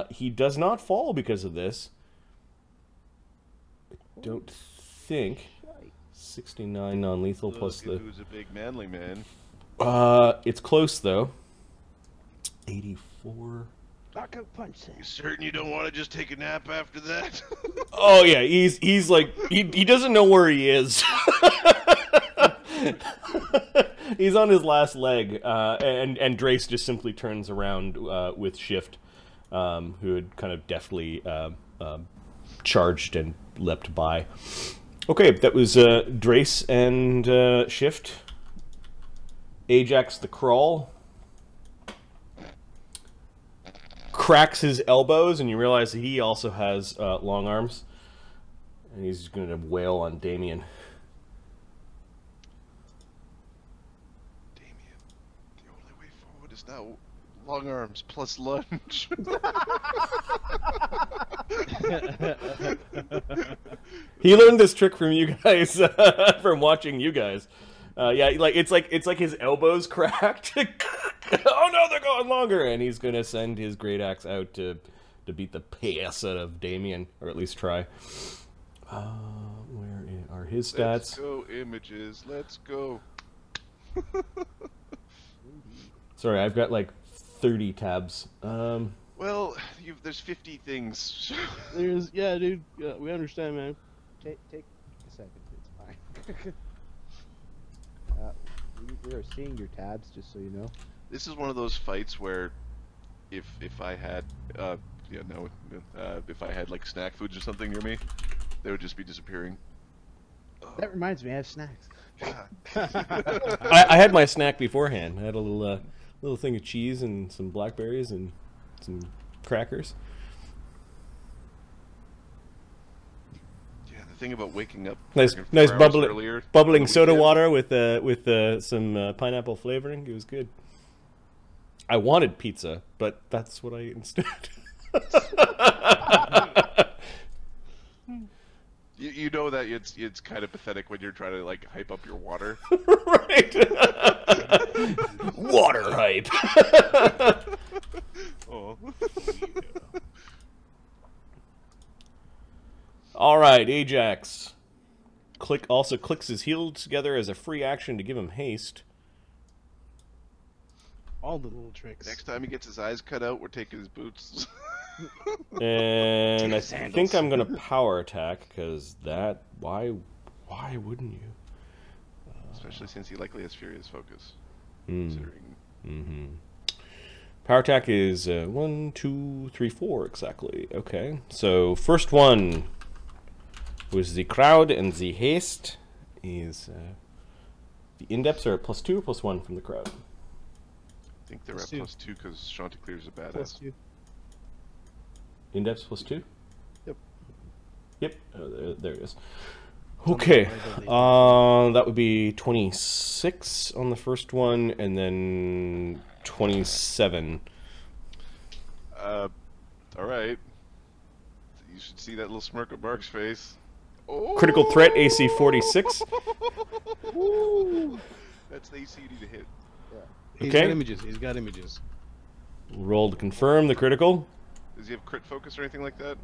S1: He does not fall because of this. I don't think. 69 non-lethal plus the...
S3: Who's a big manly man.
S1: It's close, though. 84.
S5: Knockout punch.
S3: You certain you don't want to just take a nap after that?
S1: Oh yeah, he's like he doesn't know where he is. He's on his last leg, and Drace just simply turns around with Shift, who had kind of deftly charged and leapt by. Okay, that was Drace and Shift. Ajax the Crawl cracks his elbows, and you realize that he also has long arms, and he's going to wail on Damien.
S3: Damien, the only way forward is now long arms plus lunge.
S1: He learned this trick from you guys, from watching you guys. Yeah, it's like his elbows cracked. Oh no, they're going longer, and he's gonna send his great axe out to beat the piss out of Damien, or at least try. Where are his stats?
S3: Let's go, images. Let's go.
S1: Sorry, I've got like 30 tabs.
S3: Well, there's 50 things.
S2: Yeah, dude. Yeah, we understand, man.
S5: Take a second. It's fine. We are seeing your tabs, just so you know.
S3: This is one of those fights where, if I had, if I had like snack foods or something near me, they would just be disappearing.
S5: That reminds me, I have snacks.
S1: I had my snack beforehand. I had a little thing of cheese and some blackberries and some crackers.
S3: Yeah, the thing about waking up
S1: Nice bubbling soda water with some pineapple flavoring. It was good. I wanted pizza, but that's what I instead.
S3: You know that it's kind of pathetic when you're trying to like hype up your water.
S1: Right. Water hype.
S3: Oh.
S1: All right, Ajax. Also clicks his heels together as a free action to give him haste.
S2: All the little tricks.
S3: Next time he gets his eyes cut out, we're taking his boots.
S1: And I
S2: His handles.
S1: think I'm gonna power attack because that. Why wouldn't you?
S3: Especially since he likely has Furious Focus.
S1: Hmm.
S3: Considering...
S1: Power attack is 1, 2, 3, 4 exactly. Okay, so first one was the crowd, and the haste is the indeps are at +2 or +1 from the crowd.
S3: I think they're
S2: +2.
S3: at +2 because Chanticleer's a badass.
S2: +2.
S1: Indeps +2.
S2: Yep.
S1: Yep. Oh, there it is.
S2: on the
S1: Okay.
S2: right, I
S1: That would be 26 on the first one, and then 27.
S3: Alright. You should see that little smirk on Mark's face. Oh!
S1: Critical threat AC 46.
S3: That's the AC you need to hit.
S2: He's
S1: Okay.
S2: got images. He's got images.
S1: Roll to confirm the critical.
S3: Does he have crit focus or anything like that?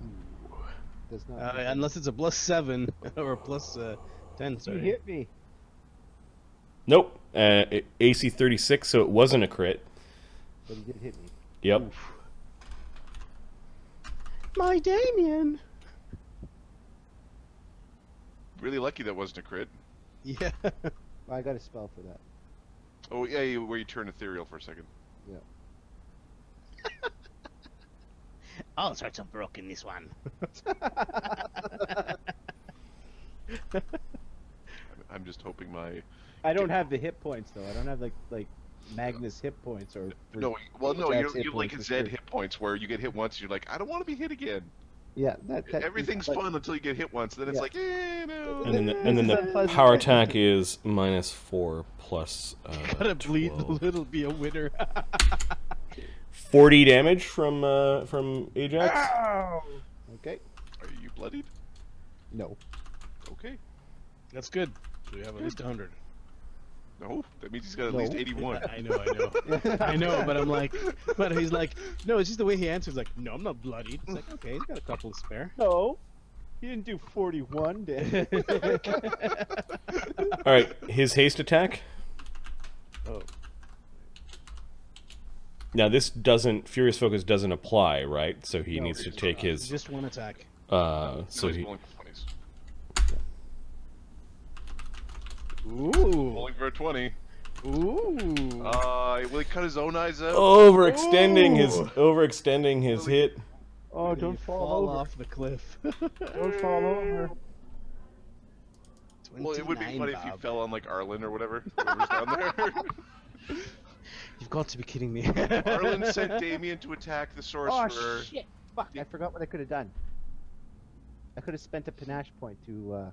S5: Does not.
S2: Unless it's a +7 or a +10.
S5: You
S2: Sorry.
S5: hit me.
S1: Nope. AC 36, so it wasn't a crit.
S5: But he did hit me.
S1: Yep.
S2: My Damien.
S3: Really lucky that wasn't a crit.
S2: Yeah.
S5: I got a spell for that.
S3: Oh, yeah, where you turn ethereal for a second.
S5: Yeah.
S6: All sorts of broken this one.
S3: I'm just hoping my...
S5: I don't have the hit points though. I don't have like Magnus hit points or.
S3: No, well, no,
S5: Jack's
S3: you
S5: hit
S3: have like a
S5: points
S3: Z
S5: for sure.
S3: hit points where you get hit once, you're like, I don't want to be hit again.
S5: Yeah, that
S3: Everything's
S5: but-
S3: fun until you get hit once. Then it's
S5: Yeah.
S3: like, no.
S1: And then the
S5: Unpleasant.
S1: power attack is -4 plus
S2: Gotta bleed a
S1: 12.
S2: little, be a winner.
S1: 40 damage from Ajax.
S5: Okay.
S3: Are you bloodied?
S5: No.
S3: Okay.
S2: That's good. So we have at least 100.
S3: No, that means he's got at
S5: No.
S3: least 81.
S2: I know. I know, but I'm like, but he's like, no, it's just the way he answers. Like, no, I'm not bloodied. It's like, okay, he's got a couple to spare.
S5: No. He didn't do 41 damage.
S1: All right, his haste attack.
S2: Oh,
S1: Now this doesn't Furious Focus doesn't apply, right? So he needs to take his
S2: just one attack.
S3: So
S1: so
S3: he's
S1: he
S3: rolling for 20s.
S2: Ooh,
S3: Rolling for a 20.
S2: ooh.
S3: Will he cut his own eyes out?
S1: overextending his hit.
S5: Oh,
S2: You
S5: don't fall over.
S2: off the cliff.
S5: Don't fall over.
S3: Well, it would be
S2: 29,
S3: funny if you
S2: Bob.
S3: fell on like Arlen or whatever. Whoever's down there.
S2: You've got to be kidding me.
S3: Arlen sent Damien to attack the sorcerer.
S5: Oh shit! Fuck! I forgot what I could have done. I could have spent a panache point to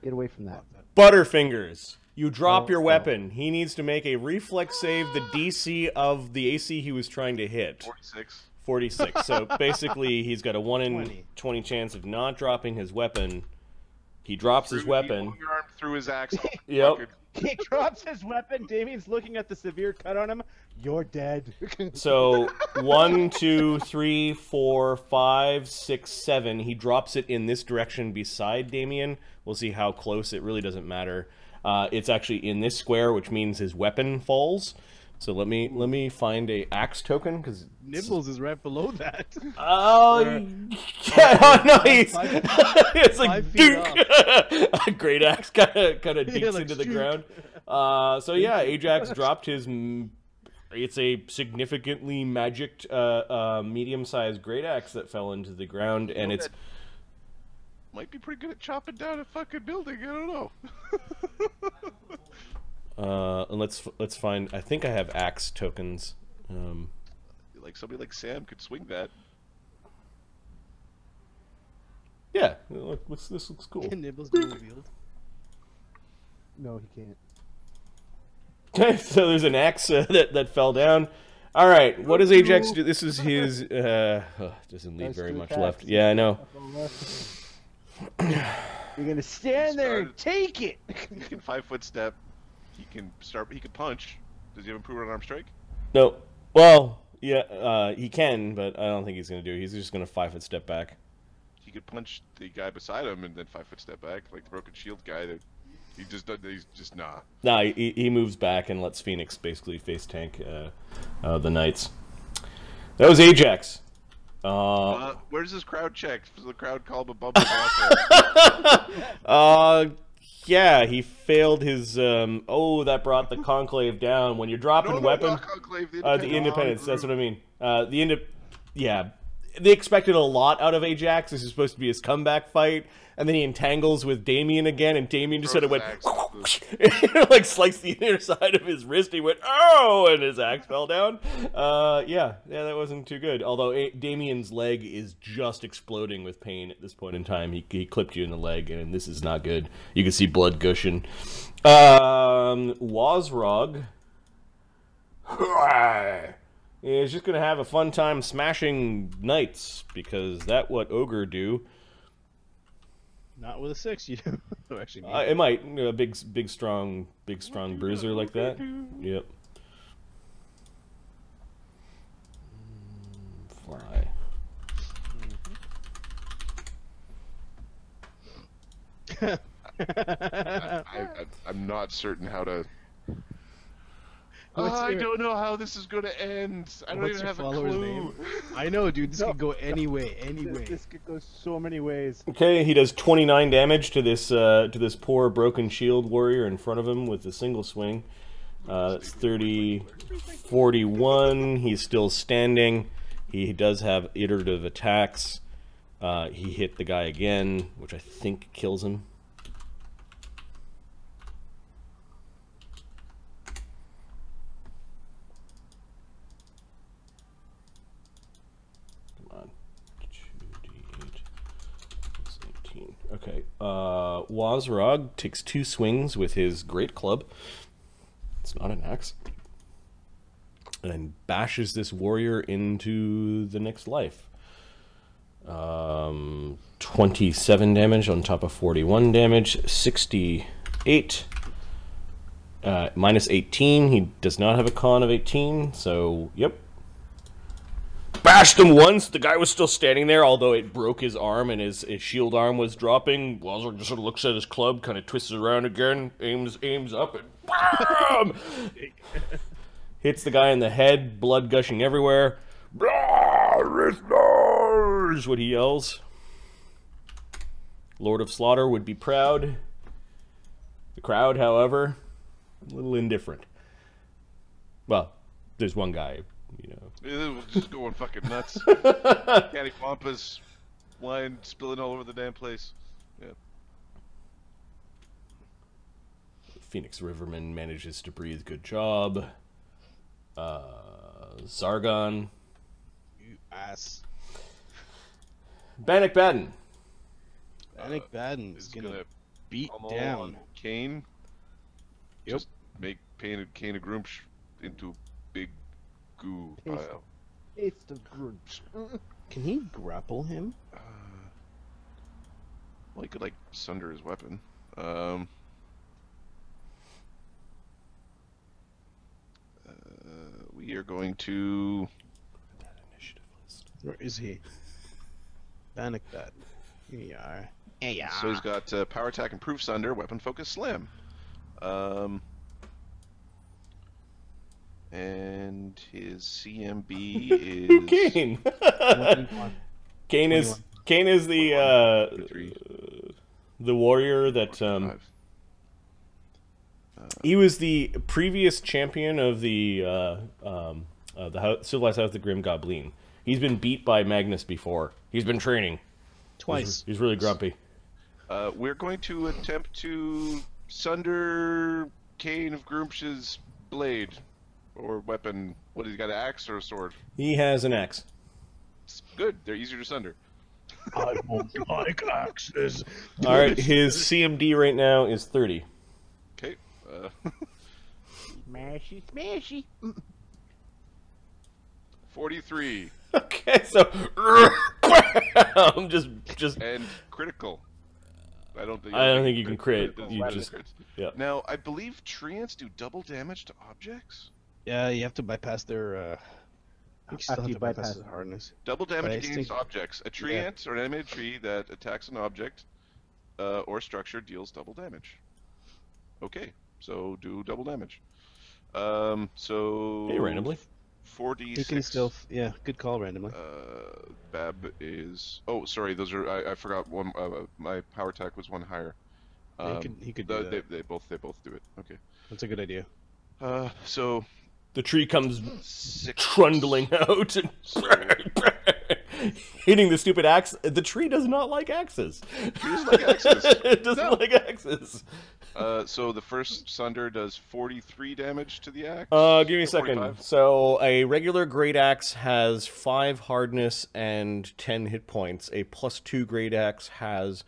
S5: get away from that.
S1: Butterfingers. You drop
S5: Oh,
S1: your
S5: oh.
S1: weapon. He needs to make a reflex save the DC of the AC he was trying to hit.
S3: 46.
S1: 46. So basically, he's got a 1 in
S2: 20.
S1: 20 chance of not dropping his weapon. He drops his
S3: He
S1: weapon.
S3: long arm through his axe.
S1: Yep.
S3: Fucking-
S5: He drops his weapon. Damien's looking at the severe cut on him. You're dead.
S1: So 1, 2, 3, 4, 5, 6, 7. He drops it in this direction beside Damien. We'll see how close. It really doesn't matter. It's actually in this square, which means his weapon falls. So let me find a axe token because
S2: Nibbles is right below that.
S1: oh yeah, oh, no, he's it's like
S2: 5 feet
S1: dunk. A great axe kind of dinks
S2: like,
S1: into the
S2: shoot.
S1: ground. So yeah, Ajax dropped his. It's a significantly magicked, medium-sized great axe that fell into the ground, and it's.
S3: Might be pretty good at chopping down a fucking building. I don't know.
S1: And let's find. I think I have axe tokens.
S3: Like somebody like Sam could swing that.
S1: Yeah, look, this looks cool.
S2: Can Nibbles be revealed?
S5: No, he can't.
S1: Okay, so there's an axe that fell down. All right, what does Ajax do? This is his. Doesn't leave
S5: Those
S1: very
S5: two
S1: much
S5: attacks.
S1: left. Yeah, I know.
S5: You're gonna stand there and take it.
S3: He can 5-foot step. He can start. He can punch. Does he have improved on arm strike?
S1: No. Well, yeah, he can, but I don't think he's gonna do it. He's just gonna 5-foot step back.
S3: he could punch the guy beside him and then 5-foot step back, like the broken shield guy. That he's just nah.
S1: Nah, he moves back and lets Phoenix basically face tank the Knights. That was Ajax.
S3: Where's his crowd check? Does the crowd call him a bubble?
S1: Yeah, he failed his. That brought the conclave down. When you're dropping weapon,
S3: not conclave,
S1: the Independence. That's what I mean. Yeah, they expected a lot out of Ajax. This is supposed to be his comeback fight, and then he entangles with Damien again, and Damien just sort of went, like sliced the inner side of his wrist. He went, oh, and his axe fell down. Yeah, that wasn't too good. Although Damien's leg is just exploding with pain at this point in time. He clipped you in the leg, and this is not good. You can see blood gushing. Wazrog is just gonna have a fun time smashing knights because that's what ogre do.
S2: Not with a 6, you do. Actually,
S1: It might, a big strong bruiser like that. Yep. Fly.
S3: I'm not certain how to.
S2: What's
S3: I
S2: your-
S3: don't know how this is going to end. I don't
S2: What's
S3: even
S2: your
S3: have a
S2: follower's
S3: clue.
S2: name? I know, dude. This could go any way.
S5: This could go so many ways.
S1: Okay, he does 29 damage to this poor broken shield warrior in front of him with a single swing. That's 30, 41. He's still standing. He does have iterative attacks. He hit the guy again, which I think kills him. Come on. 2d8 plus 18. Okay. Wazrog takes 2 swings with his great club. It's not an axe. And bashes this warrior into the next life. 27 damage on top of 41 damage. 68. Minus 18. He does not have a con of 18, so yep. Bashed him once. The guy was still standing there, although it broke his arm and his shield arm was dropping. Wazrog just sort of looks at his club, kind of twists it around again, aims up, and BAM! Hits the guy in the head, blood gushing everywhere. Is what he yells. Lord of Slaughter would be proud. The crowd, however, a little indifferent. Well, there's one guy, you know.
S3: It was just going fucking nuts. Cattywampus, wine spilling all over the damn place. Yeah.
S1: Phoenix Riverman manages to breathe. Good job. Zargon.
S2: You ass.
S1: Bannock Baden.
S2: Bannock Baden is gonna beat
S3: pummel
S2: down.
S3: on Kane.
S2: Yep.
S3: Just make Kane of Groomsh into big goo pile.
S5: It's the grunge.
S2: Can he grapple him?
S3: Well, he could like sunder his weapon. We are going to.
S2: Where is he? Bannock Baden. Here you are.
S6: Yeah.
S3: So he's got power attack, improved sunder, weapon focus, slam. And his CMB is
S1: Kane. Kane is the warrior that
S3: 5.
S1: he was the previous champion of the Civilized House of the Grim Goblin. He's been beat by Magnus before. He's been training.
S2: Twice.
S1: He's really grumpy.
S3: We're going to attempt to sunder Kane of Groomsh's blade or weapon. What, has he got, an axe or a sword?
S1: He has an axe.
S3: It's good. They're easier to sunder.
S2: I won't like axes.
S1: All right, his CMD right now is 30.
S3: Okay.
S6: Smashy, smashy.
S3: 43
S1: Okay, so I'm just
S3: and critical. I don't think
S1: you can crit.
S3: It
S1: You
S3: doesn't
S1: just
S3: crit.
S1: yeah.
S3: Now, I believe treants do double damage to objects.
S2: Yeah, you have to bypass their You still
S5: After
S2: have
S5: you
S2: to bypass
S5: bypass
S2: the hardness.
S3: Double
S2: But I
S3: damage against
S2: think-
S3: objects. A tree
S2: yeah.
S3: ant or an animated tree that attacks an object or structure deals double damage. Okay, so do double damage. So
S1: Hey, randomly.
S3: 4d6.
S2: He can still, yeah, good call randomly.
S3: Bab is. Oh, sorry. Those are. I forgot one. My power attack was one higher.
S2: He could do that.
S3: They both do it. Okay.
S2: That's a good idea.
S3: So
S1: The tree comes
S3: 6
S1: trundling out and hitting the stupid axe. The tree does not like axes.
S3: Trees like axes.
S1: It doesn't like axes.
S3: So the first Sunder does 43 damage to the axe.
S1: Give me a second.
S3: 45.
S1: So a regular great axe has 5 hardness and 10 hit points. A +2 great axe has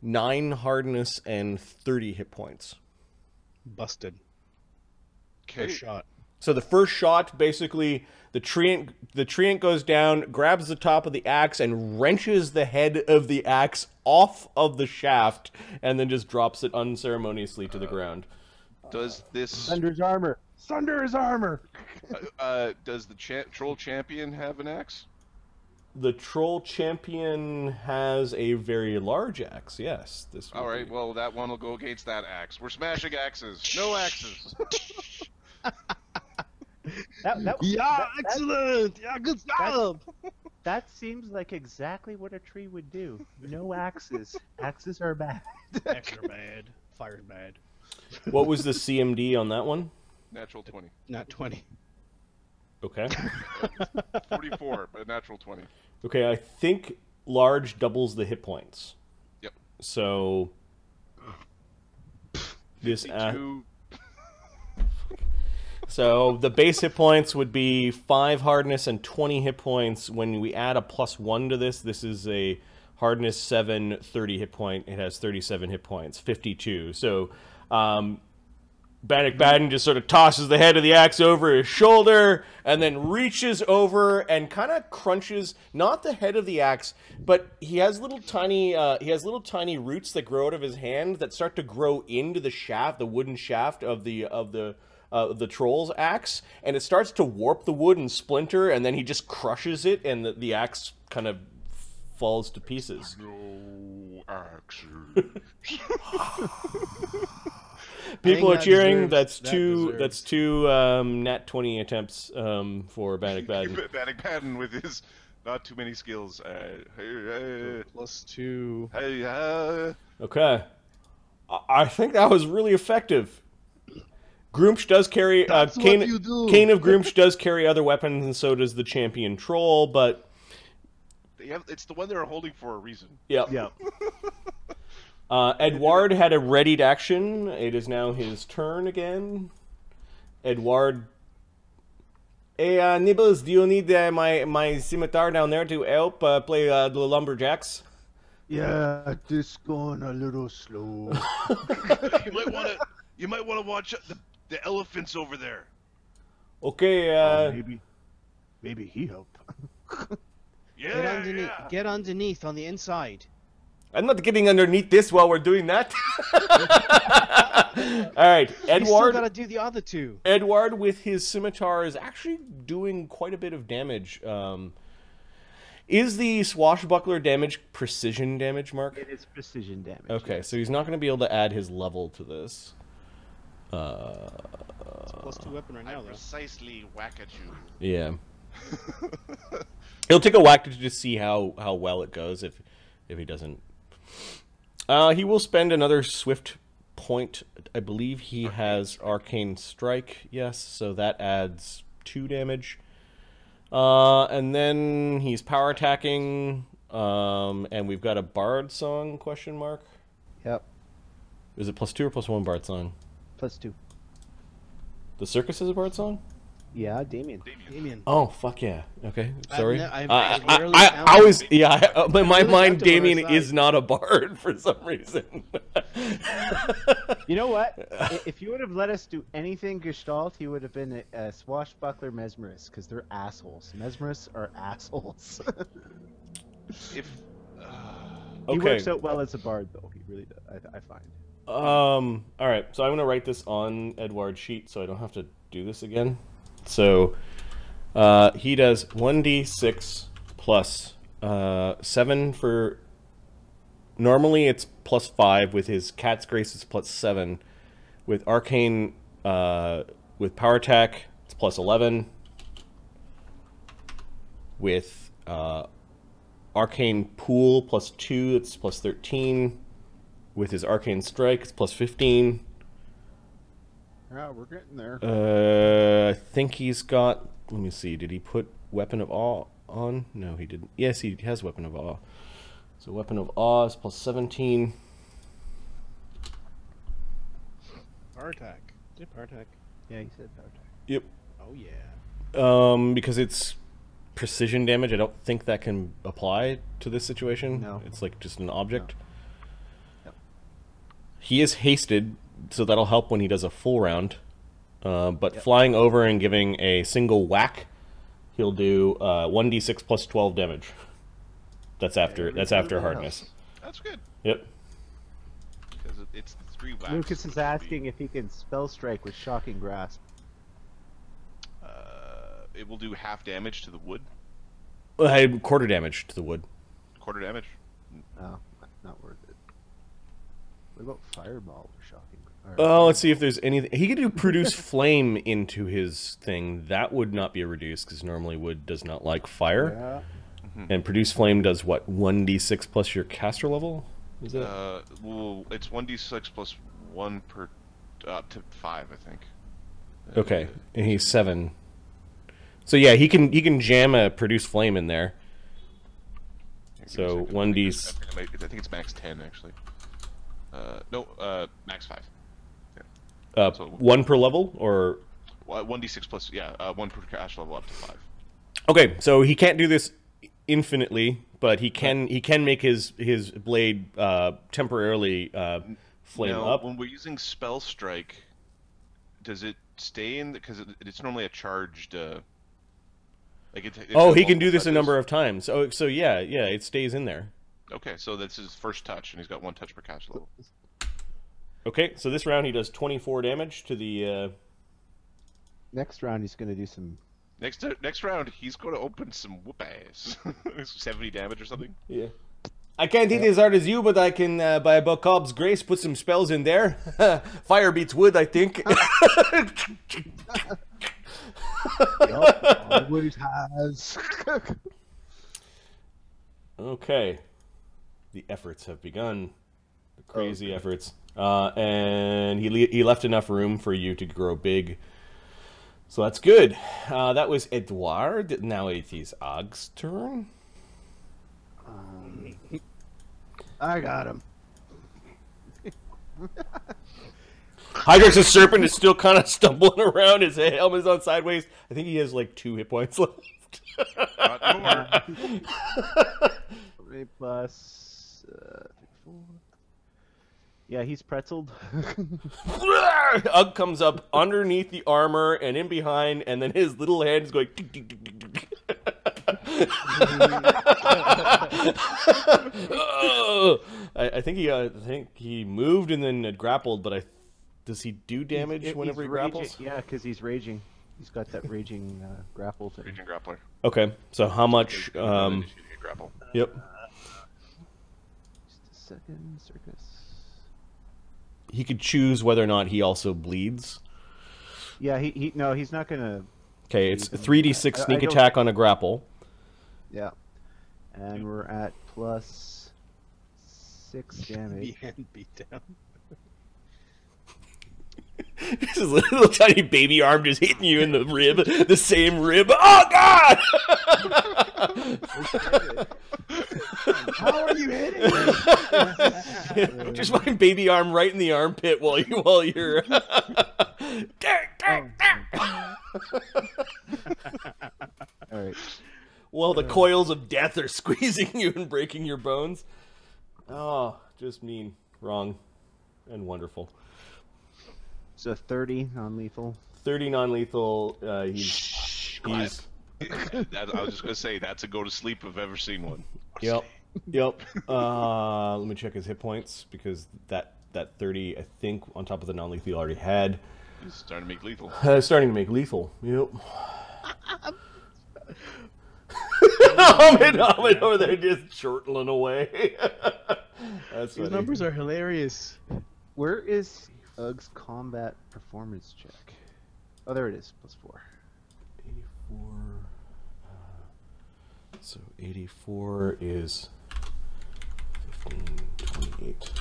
S1: 9 hardness and 30 hit points.
S2: Busted.
S3: Okay.
S2: First shot.
S1: So the first shot, basically, the treant goes down, grabs the top of the axe, and wrenches the head of the axe off of the shaft, and then just drops it unceremoniously to the ground.
S3: Does this?
S5: Sunder's armor. Sunder's armor.
S3: Does the troll champion have an axe?
S1: The troll champion has a very large axe. Yes. This.
S3: All right. Well, that one will go against that axe. We're smashing axes. No axes.
S2: Excellent! Yeah, good job!
S4: That seems like exactly what a tree would do. No axes. Axes are bad.
S2: Extra bad. Fire's bad.
S1: What was the CMD on that one?
S3: Natural 20.
S2: Not 20.
S1: Okay.
S3: 44, but natural 20.
S1: Okay, I think large doubles the hit points.
S3: Yep.
S1: So this.
S3: 52.
S1: So the base hit points would be 5 hardness and 20 hit points. When we add a +1 to this, this is a hardness 7, 30 hit point. It has 37 hit points, 52. So Bannock Baden just sort of tosses the head of the axe over his shoulder and then reaches over and kind of crunches, not the head of the axe, but he has little tiny roots that grow out of his hand that start to grow into the shaft, the wooden shaft of the troll's axe, and it starts to warp the wood and splinter, and then he just crushes it, and the axe kind of falls to pieces.
S3: No axes.
S1: People are
S2: that
S1: cheering.
S2: deserves-
S1: That's
S2: that
S1: two nat 20 attempts for Bannock Baden.
S3: Bannock Baden with his not too many skills.
S2: +2.
S1: Okay, I think that was really effective. Groomsh does carry Kane of Groomsh does carry other weapons, and so does the champion troll. But
S3: it's the one they're holding for a reason.
S1: yeah.
S4: Yeah.
S1: Edward had a readied action. It is now his turn again. Edward. Hey, Nibbles, do you need my scimitar down there to help play the lumberjacks?
S5: Yeah, this going a little slow.
S3: You might want to watch the elephants over there.
S1: Okay.
S5: Maybe he helped.
S6: Get underneath on the inside.
S1: I'm not getting underneath this while we're doing that. All right,
S6: You still
S1: Edward.
S6: gotta do the other two.
S1: Edward with his scimitar is actually doing quite a bit of damage. Is the swashbuckler damage precision damage, Mark?
S4: It is precision damage.
S1: Okay, so he's not going to be able to add his level to this.
S2: It's a +2 weapon right now, though.
S3: Precisely whack at you.
S1: Yeah. He'll take a whack to just see how well it goes if he doesn't. He will spend another swift point. I believe he has Arcane Strike, yes, so that adds 2 damage. And then he's power attacking, and we've got a Bard song, question mark?
S5: Yep.
S1: Is it +2 or +1 Bard song?
S5: +2.
S1: The Circus is a Bard song?
S5: Yeah, Damien.
S2: Damien.
S1: Oh, fuck yeah. Okay, sorry.
S2: I've rarely
S1: I
S2: found
S1: always,
S2: him.
S1: yeah, in my
S2: really
S1: mind,
S2: kept him on our
S1: Damien
S2: side.
S1: is not a Bard for some reason.
S4: You know what? If you would have let us do anything Gestalt, he would have been a swashbuckler mesmerist, because they're assholes. Mesmerists are assholes.
S3: If
S4: He
S1: Okay.
S4: works out well as a bard, though. He really does, I find.
S1: All right, so I'm going to write this on Edward's sheet so I don't have to do this again. So, He does 1d6 plus 7 for... Normally it's plus 5. With his Cat's Grace, it's plus 7. With Arcane... with Power Attack, it's plus 11. With Arcane Pool, plus 2, it's plus 13. With his Arcane Strike, it's plus 15.
S5: Yeah, we're getting there.
S1: I think he's got... Let me see. Did he put Weapon of Awe on? No, he didn't. Yes, he has Weapon of Awe. So Weapon of Awe is plus 17.
S2: Power attack. Did power attack?
S4: Yeah, he said power attack.
S1: Yep.
S2: Oh yeah.
S1: Because it's precision damage, I don't think that can apply to this situation.
S4: No.
S1: It's like just an object.
S4: No. Yep.
S1: He is hasted, so that'll help when he does a full round. But
S4: Yep.
S1: flying over and giving a single whack, he'll do 1d6 plus 12 damage. That's after hardness.
S3: That's good.
S1: Yep.
S3: Because it's the 3 whacks.
S4: Lucas is asking if he can spell strike with shocking grasp.
S3: It will do half damage to the wood.
S1: I had quarter damage to the wood.
S3: Quarter damage.
S4: Oh, not worth it. What about fireball or shocking?
S1: Oh, let's see if there's anything. He could do produce flame into his thing. That would not be a reduce, because normally wood does not like fire.
S4: Yeah.
S1: And produce flame does what? 1d6 plus your caster level? Is it?
S3: Well, it's 1d6 plus 1 per up to 5, I think.
S1: Okay, and he's 7. So yeah, he can jam a produce flame in there. So 1d.
S3: I think it's max 10 actually. No, max 5. Yeah. So
S1: 1 per level, or
S3: 1d6 plus 1 per caster level up to 5.
S1: okay. So he can't do this infinitely, but he can make his blade temporarily flame
S3: now,
S1: up.
S3: when we're using spell strike, does it stay in? Because it's normally a charged.
S1: Oh, he can do this a number of times. So yeah, it stays in there.
S3: Okay, so that's his first touch, and he's got 1 touch per caster level.
S1: Okay, so this round he does 24 damage to the.
S4: Next round he's going to do some.
S3: Next round, he's going to open some whoop ass. 70 damage or something.
S1: Yeah. I can't hit as hard as you, but I can, by Bokob's grace, put some spells in there. Fire beats wood, I think.
S5: Yep, Wood has.
S1: Okay. The efforts have begun. The crazy efforts. And he left enough room for you to grow big. So that's good. That was Edouard. Now it is Og's turn.
S5: I got him.
S1: Hydrix's serpent is still kind of stumbling around. His helmet is on sideways. I think he has like 2 hit points left.
S3: Not more.
S4: 3 plus 4. Yeah, he's pretzeled.
S1: Ugg comes up underneath the armor and in behind, and then his little hand is going. Tick, tick, tick, tick, tick. I think he moved and then grappled, but does he do damage whenever he grapples?
S4: Yeah, because he's raging. He's got that raging grapple thing.
S3: Raging grappler.
S1: Okay, so how much?
S3: Grapple.
S1: Yep.
S4: Just a second, Circus.
S1: He could choose whether or not he also bleeds.
S4: Yeah, no, he's not gonna.
S1: Okay, it's 3d6 sneak attack on a grapple.
S4: Yeah, and we're at plus 6 damage.
S2: Beat down.
S1: This is a little tiny baby arm just hitting you in the rib, the same rib. Oh God!
S5: How are you hitting me?
S1: Just my baby arm right in the armpit while you're.
S4: All right.
S1: Well, the coils of death are squeezing you and breaking your bones. Oh, just mean, wrong, and wonderful.
S4: So 30 non-lethal.
S1: 30 non-lethal. He's.
S3: I was just gonna say that's a go to sleep if I've ever seen one.
S1: Yep. Let me check his hit points, because that 30, I think, on top of the non-lethal he already had.
S3: He's starting to make lethal.
S1: Starting to make lethal. Yep. Ahmed over there just chortling away. That's
S2: These
S1: funny.
S2: numbers are hilarious.
S5: Where is Ug's combat performance check? Oh, there it is. +4.
S1: 84. So 84 is 15, 28.
S2: Just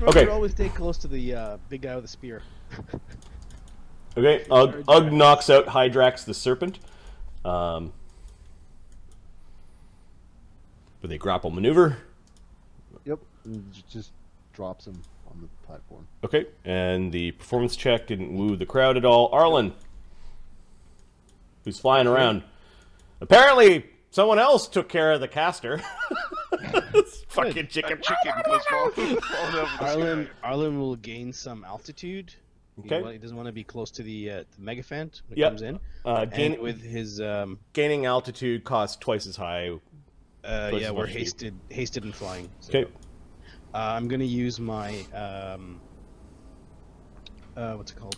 S2: remember
S1: Okay.
S2: to always stay close to the big guy with the spear.
S1: Okay, Ugg knocks out Hydrax the Serpent. With a grapple maneuver.
S5: Yep. And just drops him on the platform.
S1: Okay, and the performance check didn't woo the crowd at all. Arlen, who's flying around. Apparently, someone else took care of the caster. This fucking chicken.
S3: Chicken was falling over the sky.
S2: Arlen will gain some altitude.
S1: Okay.
S2: He doesn't want to be close to the megaphant when it
S1: Yep.
S2: comes in.
S1: Gain,
S2: And with his
S1: gaining altitude costs twice as high.
S2: yeah,
S1: as
S2: we're
S1: much speed.
S2: hasted and flying. So,
S1: Okay.
S2: I'm gonna use my what's it called?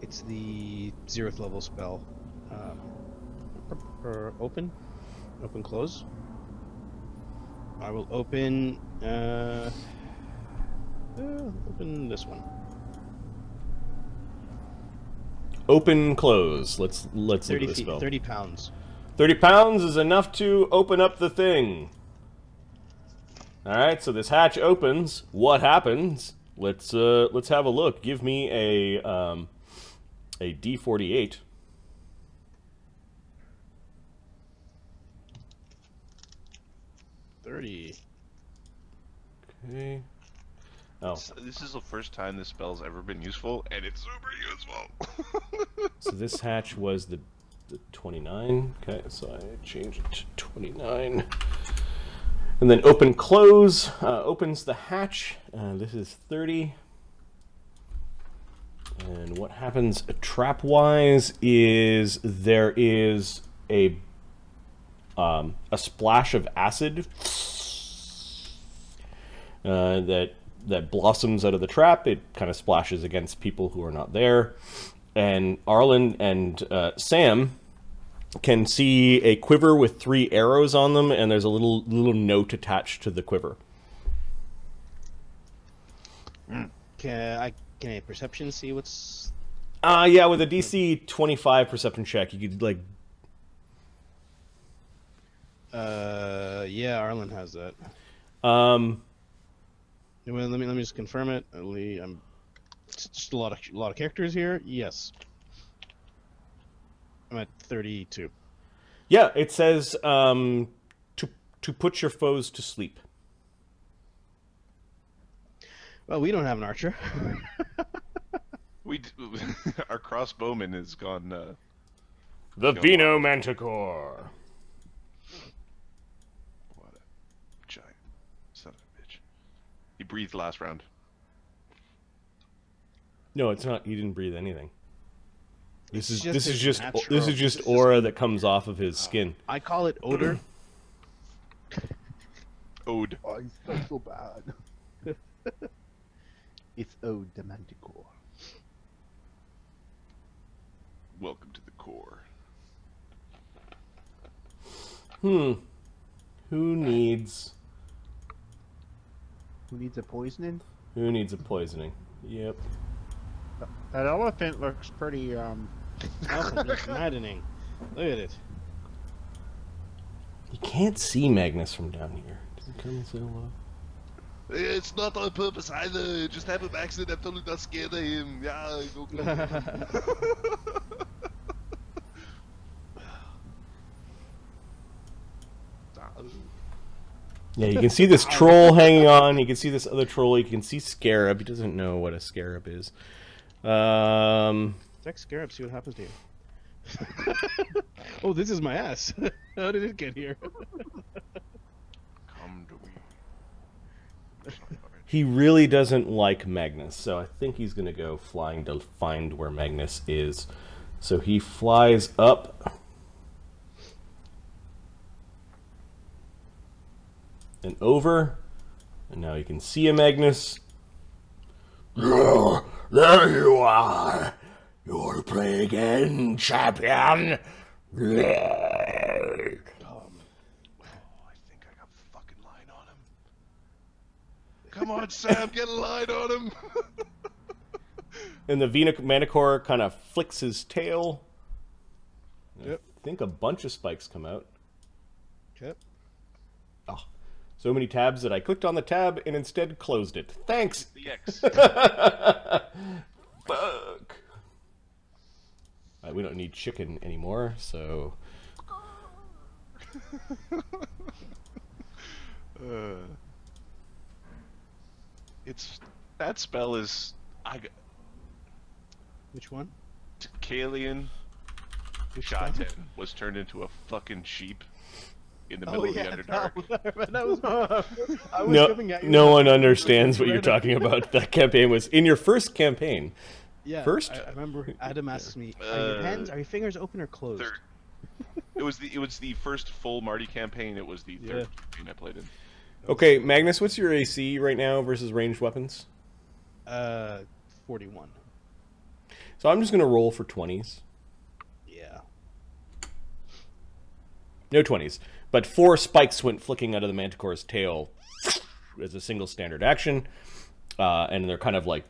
S2: It's the 0th level spell. Open close. I will open open this one.
S1: Open close. Let's look
S2: 30
S1: at the
S2: feet,
S1: spell.
S2: 30 pounds.
S1: 30 pounds is enough to open up the thing. Alright, so this hatch opens. What happens? Let's have a look. Give me a D48.
S2: $30.
S1: Okay. Oh,
S3: This is the first time this spell's ever been useful, and it's super useful.
S1: so this hatch was the 29. Okay, so I change it to 29. And then open close opens the hatch. This is 30. And what happens trap wise is there is a splash of acid that blossoms out of the trap. It kind of splashes against people who are not there. And Arlen and Sam can see a quiver with 3 arrows on them, and there's a little note attached to the quiver.
S2: Can I perception see what's?
S1: Yeah, with a DC 25 perception check, you could like.
S2: Yeah, Arlen has that.
S1: Um,
S2: Well, let me just confirm it. It's just a lot of characters here. Yes. I'm at 32.
S1: yeah, it says to put your foes to sleep.
S2: Well, we don't have an archer.
S3: Our crossbowman has gone.
S1: The Vino Manticore.
S3: What a giant son of a bitch. He breathed last round.
S1: No, it's not. He didn't breathe anything. This is
S2: just his
S1: just
S2: natural-
S1: this is just aura that comes off of his skin.
S2: I call it odor.
S3: Ode.
S5: Oh, he smells so bad. It's Ode the Manticore.
S3: Welcome to the core.
S1: Who needs
S5: Who needs a poisoning?
S1: a poisoning? Yep.
S7: That elephant looks pretty,
S2: It's maddening. Look at it.
S1: You can't see Magnus from down here. Does he come and say hello?
S3: It's not on purpose either. It just happened by accident. I'm totally not scared of him. Yeah, go kill him.
S1: Yeah, you can see this troll hanging on. You can see this other troll. You can see Scarab. He doesn't know what a Scarab is.
S2: Attack Scarab, see what happens to you. Oh, this is my ass. How did it get here?
S3: Come to me.
S1: He really doesn't like Magnus, so I think he's going to go flying to find where Magnus is. So he flies up. And over. And now you can see a Magnus. There you are. You want to play again, champion?
S3: Come on, Sam, get a line on him.
S1: And the Manticore kind of flicks his tail.
S2: Yep.
S1: I think a bunch of spikes come out.
S2: Yep.
S1: Oh, so many tabs that I clicked on the tab and instead closed it. Thanks.
S3: The X.
S1: Fuck. We don't need chicken anymore, so...
S3: It's that spell is
S2: Which one?
S3: Kalian
S2: Which
S3: Shaten was turned into a fucking sheep in the middle
S2: Oh
S3: of the
S2: yeah,
S3: Underdark.
S2: that was, I was
S1: No,
S2: coming at you.
S1: no one understands what you're talking about. That campaign was in your first campaign.
S2: Yeah,
S1: First?
S2: I remember Adam asked me, are your fingers open or closed?
S3: Third. It was the first full Marty campaign. It was the third
S2: Yeah.
S3: campaign I played in.
S1: Okay, Magnus, what's your AC right now versus ranged weapons?
S2: 41.
S1: So I'm just going to roll for 20s.
S2: Yeah.
S1: No 20s. But 4 spikes went flicking out of the Manticore's tail as a single standard action. And they're kind of like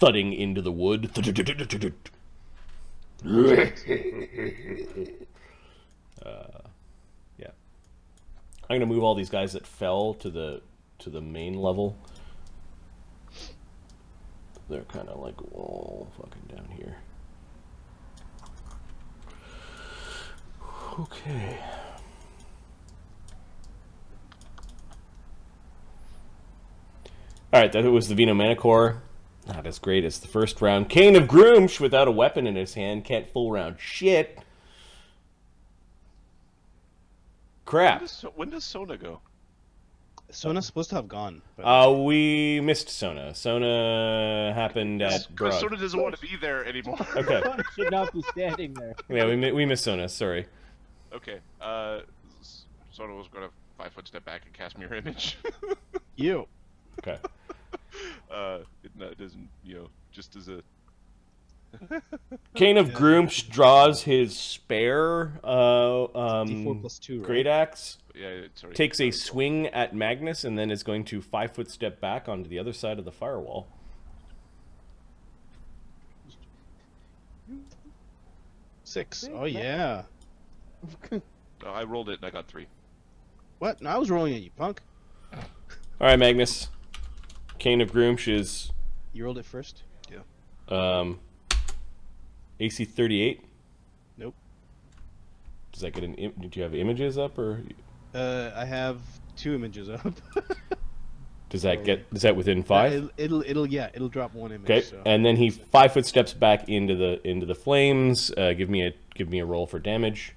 S1: thudding into the wood. Yeah. I'm going to move all these guys that fell to the main level. They're kind of like, oh, fucking down here. Okay. Alright, that was the Vino Manticore. Not as great as the first round. Cane of Groomsh, without a weapon in his hand, can't full round shit. Crap.
S3: When does Sona go?
S2: Sona's supposed to have gone. But
S1: We missed Sona. Sona happened at
S3: Because
S1: Brog.
S3: Sona doesn't want to be there anymore.
S1: Okay.
S4: Should not be standing there.
S1: Yeah, we missed Sona. Sorry.
S3: Okay. Sona was going to 5-foot step back and cast Mirror Image.
S2: you.
S1: Okay.
S3: It doesn't, just as a...
S1: Cane of Groomsh draws his spare
S2: D4+2, right?
S1: great axe,
S3: Yeah, sorry.
S1: takes a swing at Magnus, and then is going to 5-foot step back onto the other side of the firewall.
S2: Six. Oh yeah.
S3: Oh, I rolled it and I got 3.
S2: What? No, I was rolling at you, punk.
S1: All right, Magnus. Cane of Groomsh is
S2: You rolled it first.
S1: AC 38.
S2: Nope.
S1: Does that get an? Did you have images up, or
S2: I have 2 images up.
S1: does that get? Is that within 5?
S2: It'll drop 1 image.
S1: Okay,
S2: So.
S1: and then he 5-foot steps back into the flames. Give me a roll for damage.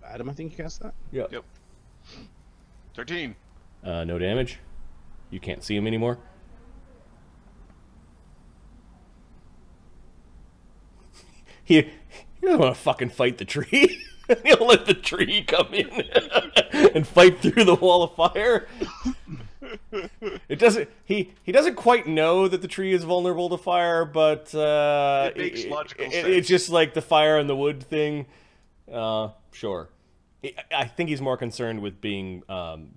S2: Adam, I think you cast that.
S1: Yep.
S3: 13.
S1: No damage. You can't see him anymore. He doesn't want to fucking fight the tree. He'll let the tree come in and fight through the wall of fire. It doesn't. He doesn't quite know that the tree is vulnerable to fire, but
S3: It makes logical sense.
S1: It's just like the fire and the wood thing. Sure. I think he's more concerned with being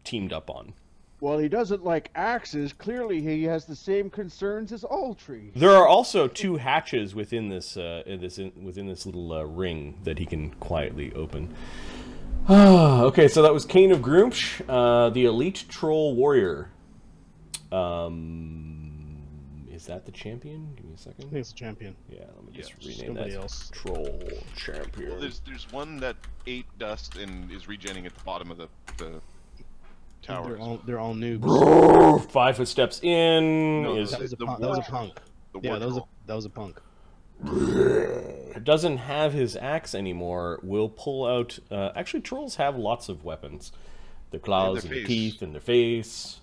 S1: teamed up on.
S5: Well, he doesn't like axes. Clearly, he has the same concerns as all trees.
S1: There are also 2 hatches within this within this little ring that he can quietly open. Okay, so that was Cane of Groomsh, the Elite Troll Warrior. Is that the champion? Give me a
S2: I
S1: second.
S2: think it's a champion.
S1: Yeah, let me just
S3: Yeah,
S1: rename
S2: somebody
S1: that.
S2: else.
S1: Troll champion.
S3: Well, there's one that ate dust and is regenning at the bottom of the tower.
S2: They're all noobs.
S1: 5-foot steps in.
S3: No,
S1: is
S2: That was a
S3: the
S2: punk.
S3: war
S2: That was a
S3: troll.
S2: punk.
S3: The
S2: Yeah,
S3: war
S2: that was a
S3: troll.
S2: that was a punk.
S1: doesn't have his axe anymore. Will pull out. Actually, trolls have lots of weapons. Their claws and their
S3: face.
S1: teeth and their face.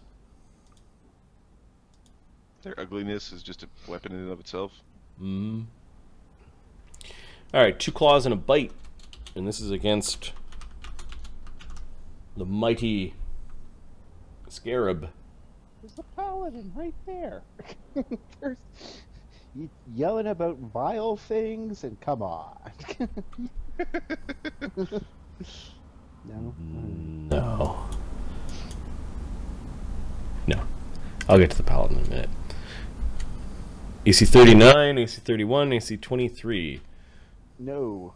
S3: Their ugliness is just a weapon in and of itself.
S1: Alright, 2 claws and a bite. And this is against the mighty Scarab.
S5: There's the paladin right there. There's... You yelling about vile things, and come on.
S1: No.
S5: No.
S1: No. I'll get to the paladin in a minute. AC 39, AC 31, AC 23.
S5: No.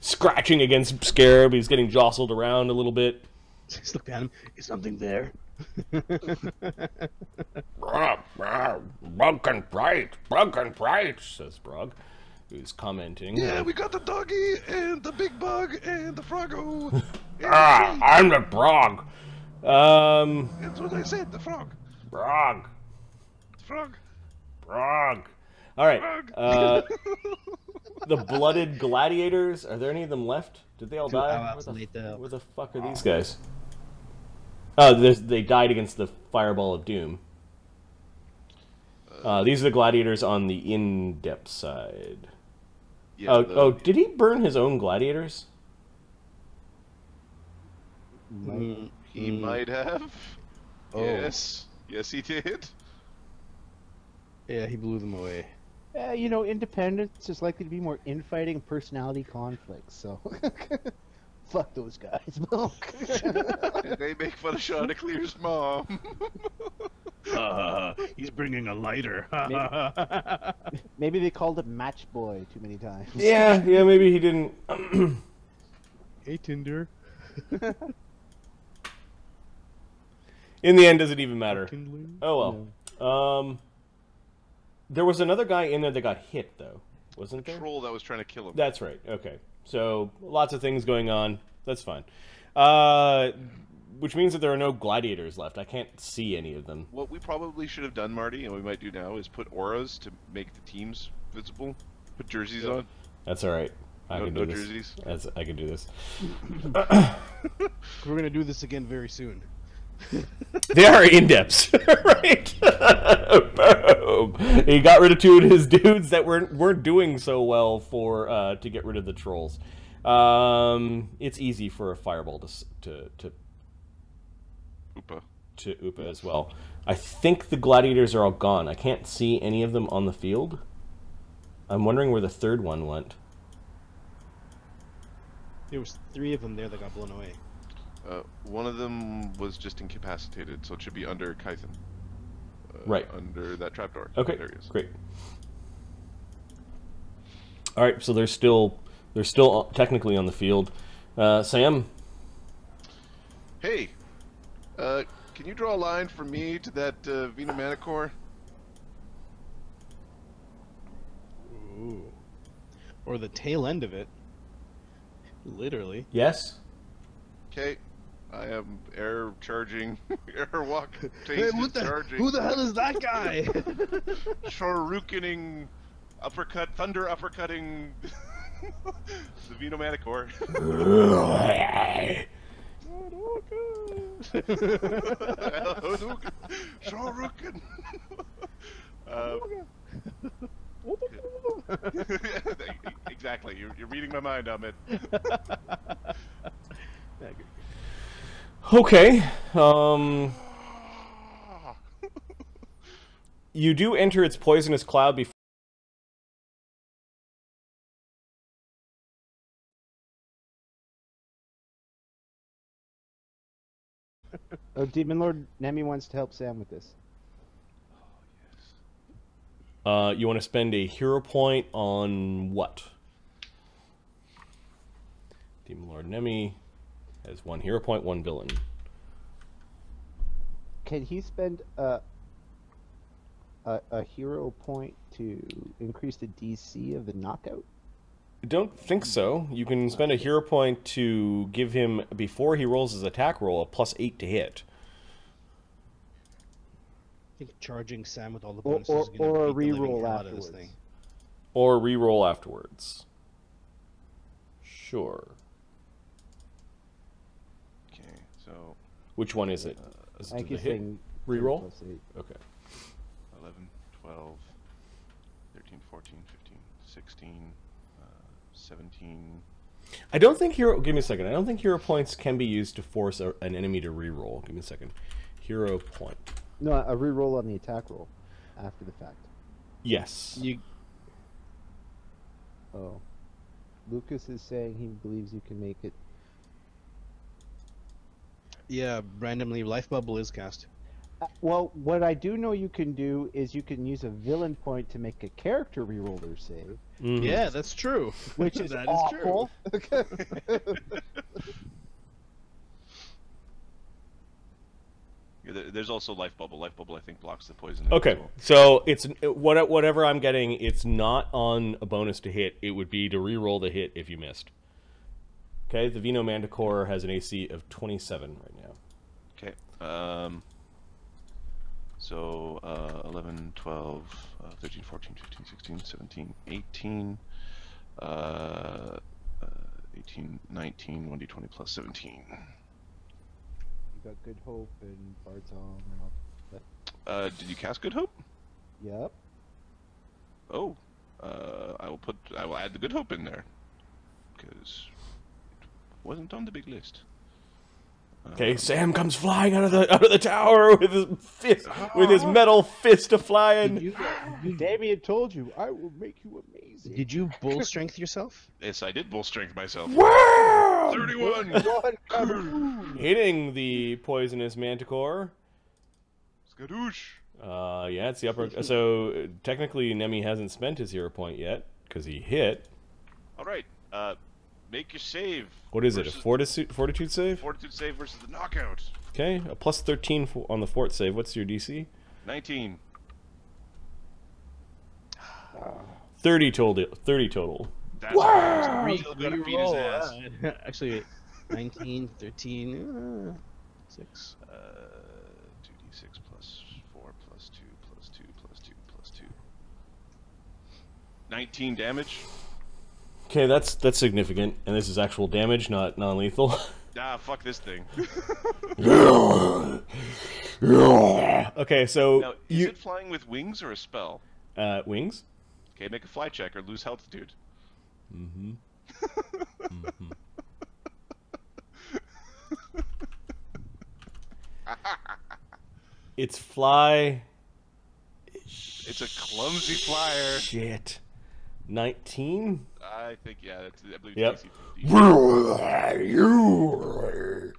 S1: Scratching against Scarab, he's getting jostled around a little bit.
S2: Just look at him. Is something there?
S1: Brog and bright, says Brog, who's commenting.
S3: Yeah, we got the doggy and the big bug and the froggo.
S1: I'm the Brog.
S3: That's what I said, the frog.
S1: Brog.
S3: Frog.
S1: Brog. All right.
S3: Frog.
S1: The blooded gladiators. Are there any of them left? Did they all die?
S2: Where
S1: Where the fuck are these guys? Oh, they died against the fireball of doom. These are the gladiators on the in-depth side.
S3: Yeah,
S1: did he burn his own gladiators?
S3: He might have.
S2: Oh.
S3: Yes. Yes, he did.
S2: Yeah, he blew them away.
S5: You know, independence is likely to be more infighting personality conflicts, so fuck those guys.
S3: They make fun of Chanticleer's mom.
S2: He's bringing a lighter.
S5: Maybe they called him Match Boy too many times.
S1: Yeah, maybe he didn't.
S2: Hey, Tinder.
S1: In the end, does it even matter?
S2: Kindling.
S1: Oh well. There was another guy in there that got hit, though, wasn't there?
S3: Troll that was trying to kill him.
S1: That's right. Okay. So, lots of things going on. That's fine. Which means that there are no gladiators left. I can't see any of them.
S3: What we probably should have done, Marty, and we might do now, is put auras to make the teams visible. Put jerseys on.
S1: That's all right. I can do this.
S3: jerseys.
S1: I can do this.
S2: We're gonna do this again very soon.
S1: They are in-depths, right? Boom. He got rid of two of his dudes that weren't doing so well for to get rid of the trolls. It's easy for a fireball to Upa as well. I think the gladiators are all gone. I can't see any of them on the field. I'm wondering where the third one went.
S2: There was 3 of them there that got blown away.
S3: One of them was just incapacitated, so it should be under Kythen.
S1: Right.
S3: Under that trapdoor.
S1: Okay,
S3: There he is.
S1: great. All right, so they're still technically on the field. Sam?
S3: Hey, can you draw a line from me to that Vena Manicore?
S2: Ooh. Or the tail end of it. Literally.
S1: Yes?
S3: Okay. I am air charging, airwalk,
S2: Hey,
S3: charging.
S2: who the hell is that guy?
S3: Shoryukening, uppercut, thunder uppercutting the Vena Manicore. Shoryuken. Exactly. You're reading my mind, Ahmed.
S1: Okay. You do enter its poisonous cloud before.
S5: Oh, Demon Lord Nemi wants to help Sam with this.
S1: You want to spend a hero point on what? Demon Lord Nemi has 1 hero point, 1 villain.
S5: Can he spend a hero point to increase the DC of the knockout?
S1: I don't think so. You can spend a hero point to give him, before he rolls his attack roll, a +8 to hit.
S2: I think charging Sam with all the
S5: Or-
S2: bonuses
S5: or-
S2: is gonna
S5: or a
S2: beat the living
S5: reroll
S2: hell out of this
S5: afterwards.
S2: thing.
S1: Or re-roll afterwards. Sure.
S3: Okay, so
S1: Which one is it? Is
S5: I
S1: it
S5: think
S1: the
S5: he's
S1: hit?
S5: saying
S1: Reroll?
S5: +8.
S1: Okay.
S3: 11, 12, 13, 14, 15, 16, 17.
S1: I don't think hero... Give me a second. I don't think hero points can be used to force an enemy to re-roll. Give me a second. Hero point.
S5: No, a reroll on the attack roll after the fact.
S1: Yes.
S5: Oh. Lucas is saying he believes you can make it.
S2: Yeah, randomly life bubble is cast.
S5: Well, what I do know you can do is you can use a villain point to make a character reroller save,
S1: Mhm.
S2: Yeah, that's true.
S5: which is
S2: That is
S5: awful.
S3: Yeah, there's also life bubble. Life bubble, I think, blocks the poison.
S1: Okay,
S3: as well.
S1: so it's whatever I'm getting. It's not on a bonus to hit. It would be to re-roll the hit if you missed. Okay, the Vino Manticore has an AC of 27 right now.
S3: Okay. So 11, 12, 13, 14, 15, 16, 17, 18, 18, 19, 1d20 plus 17.
S5: You got Good Hope and Bard's Arm and all that.
S3: Did you cast Good Hope?
S5: Yep.
S3: Oh, I will add the Good Hope in there because it wasn't on the big list.
S1: Okay, Sam comes flying out of the tower with his fist, with his metal fist a flying.
S5: Damien told you, I will make you amazing.
S2: Did you bull strength yourself?
S3: Yes, I did bull strength myself.
S1: Wow!
S3: 31.
S1: Hitting the poisonous manticore.
S3: Skadoosh.
S1: Yeah, it's the upper. So technically, Nemi hasn't spent his hero point yet because he hit.
S3: All right. Make your save.
S1: What is it? A
S3: versus-
S1: fortitude save?
S3: Fortitude save versus the knockout.
S1: Okay, a plus 13 on the fort save. What's your DC?
S3: 19.
S1: 30 total. 30 total.
S3: That's wow! Still gotta beat his
S2: Reroll.
S3: ass.
S2: Actually, 19, 13, 6.
S3: 2d6 plus 4 plus 2 plus 2 plus 2 plus 2. 19 damage.
S1: Okay, that's significant, and this is actual damage, not non-lethal.
S3: Ah, fuck this thing.
S1: Okay, so
S3: Now, is it flying with wings or a spell?
S1: Wings.
S3: Okay, make a fly check or lose altitude.
S1: Mm-hmm. Mm-hmm. It's fly.
S3: It's a clumsy flyer.
S1: Shit. 19?
S3: I think, yeah, that's, I believe
S1: Yep.
S3: it's AC 15.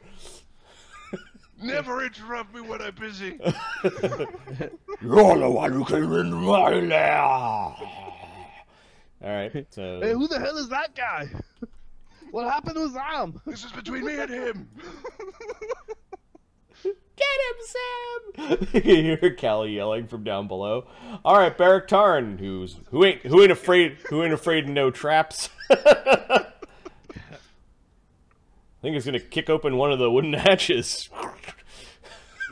S3: Never interrupt me when I'm busy.
S1: You're the one who came into my lair. Alright, so...
S2: Hey, who the hell is that guy? What happened to his arm?
S3: This is between me and him.
S1: Get him, Sam! You hear Callie yelling from down below. All right, Barrack Tarn, who ain't afraid of no traps. I think he's gonna kick open one of the wooden hatches.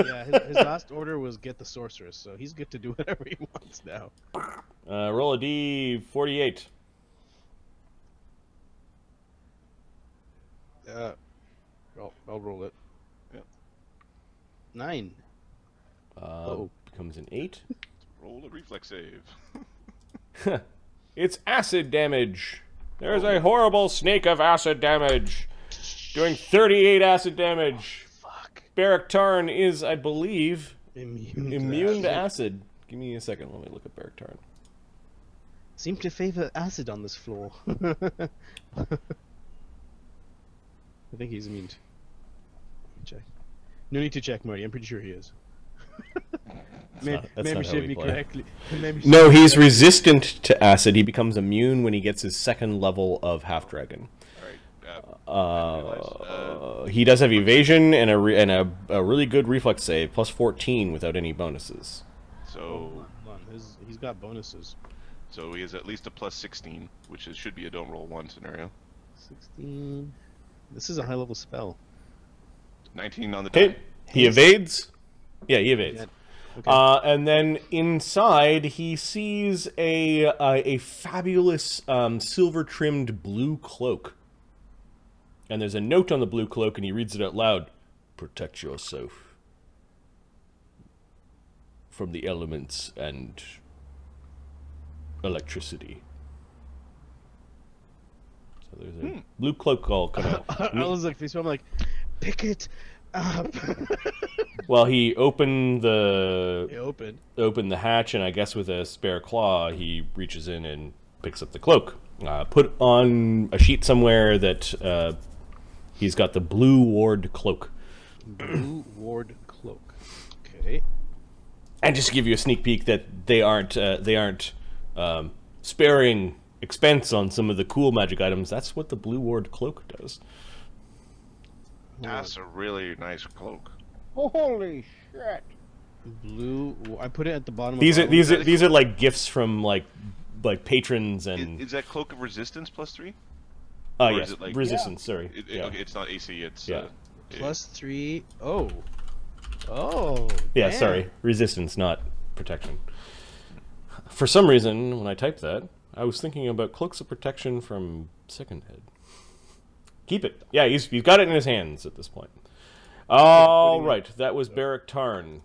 S2: Yeah, his last order was get the sorceress, so he's good to do whatever he wants now.
S1: Roll a D48.
S2: I'll roll it. 9.
S1: Becomes an 8.
S3: Roll a reflex save.
S1: It's acid damage. There's a horrible snake of acid damage. Doing 38 acid damage.
S2: Fuck.
S1: Barrack Tarn is, I believe,
S2: Immune
S1: to acid. Give me a second. Let me look at Barrack Tarn.
S2: Seem to favor acid on this floor. I think he's immune. Check. No need to check, Marty. I'm pretty sure he is.
S1: That's not how
S2: shave
S1: we
S2: me
S1: play.
S2: correctly.
S1: No, he's resistant to acid. He becomes immune when he gets his second level of Half Dragon. He does have evasion and a really good reflex save, plus 14 without any bonuses.
S3: So,
S2: Hold on. He's got bonuses.
S3: so he has at least a plus 16, which should be a don't roll 1 scenario.
S2: 16. This is a high level spell.
S3: 19 on the
S1: Okay,
S3: die.
S1: he evades. Yeah, he evades.
S2: Yeah. Okay.
S1: And then inside, he sees a fabulous silver-trimmed blue cloak. And there's a note on the blue cloak, and he reads it out loud. Protect yourself from the elements and electricity. So there's a blue cloak all come out.
S2: I was like, I'm like, pick it up.
S1: Well, he opened the
S2: It opened.
S1: the hatch, and I guess with a spare claw, he reaches in and picks up the cloak. Put on a sheet somewhere that he's got the blue ward cloak.
S2: Blue ward cloak. Okay.
S1: And just to give you a sneak peek that they aren't sparing expense on some of the cool magic items. That's what the blue ward cloak does.
S3: That's a really nice cloak.
S7: Holy shit!
S2: Blue. I put it at the bottom.
S1: These
S2: of
S1: are these are like gifts from like patrons and.
S3: Is that cloak of resistance +3?
S1: Oh
S3: or
S1: yes,
S3: is it like-
S1: resistance. Sorry.
S3: Okay, it's not AC. It's
S1: Yeah.
S2: +3. Oh. Oh.
S1: Yeah,
S2: damn.
S1: sorry, resistance, not protection. For some reason, when I typed that, I was thinking about cloaks of protection from Second Head. Keep it. Yeah, he's got it in his hands at this point. All right, that was Barrack Tarn.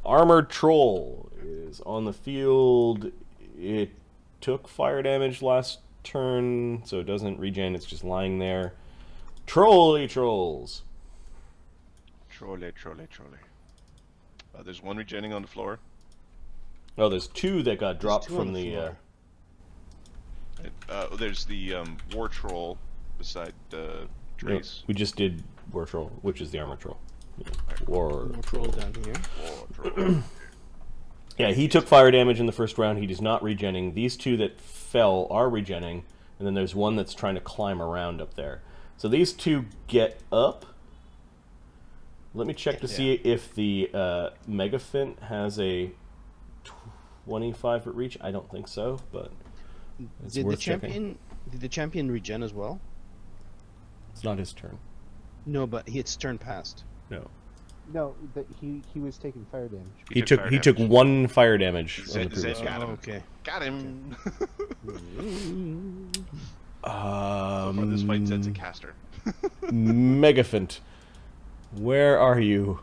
S1: Armored Troll is on the field. It took fire damage last turn, so it doesn't regen. It's just lying there. Trolly trolls.
S3: Trolle. There's one regenning on the floor.
S1: Oh, there's two that got dropped
S2: two on
S1: from
S2: the
S1: the.
S2: floor.
S3: There's the war troll beside the trace.
S1: We just did War Troll, which is the Armor Troll. Yeah. War
S2: More troll down here.
S3: War troll.
S1: Yeah, he took fire damage in the first round. He is not regenning. These two that fell are regenning, and then there's one that's trying to climb around up there. So these two get up. Let me check to see if the Megafint has a 25-foot reach. I don't think so, but it's
S2: Did
S1: worth
S2: the
S1: checking.
S2: champion? Did the champion regen as well?
S1: It's not his turn.
S2: No, but it's turn past.
S1: No.
S5: No, he was taking fire damage.
S1: He
S3: fire
S1: took
S3: damage.
S1: 1 fire damage. on the
S3: Zed
S1: previous
S3: got him.
S2: okay.
S3: Got him.
S1: round.
S3: Or this fight Zed's a caster.
S1: Megafint, where are you?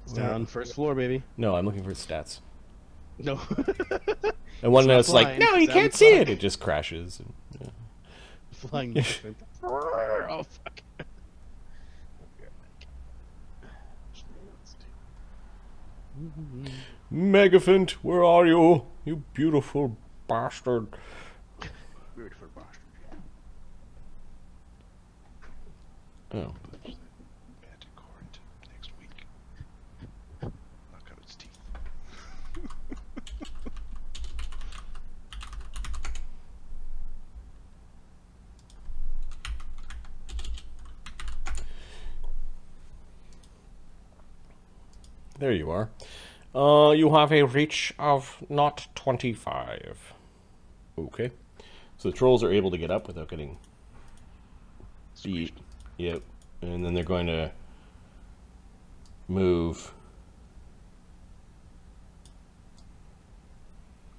S2: It's down first floor, baby.
S1: No, I'm looking for stats.
S2: No.
S1: And one
S2: not
S1: that's like,
S2: flying,
S1: no, you
S2: it's
S1: can't
S2: down
S1: see
S2: flying.
S1: it. It just crashes. And, yeah.
S2: Flying. Megafint. Oh fuck.
S1: Megafint, where are you? You beautiful bastard.
S2: Beautiful bastard.
S1: Oh.
S3: Anticorant next week. Knock out its teeth.
S1: There you are. You have a reach of not 25. Okay. So the trolls are able to get up without getting beat. Yep. And then they're going to move.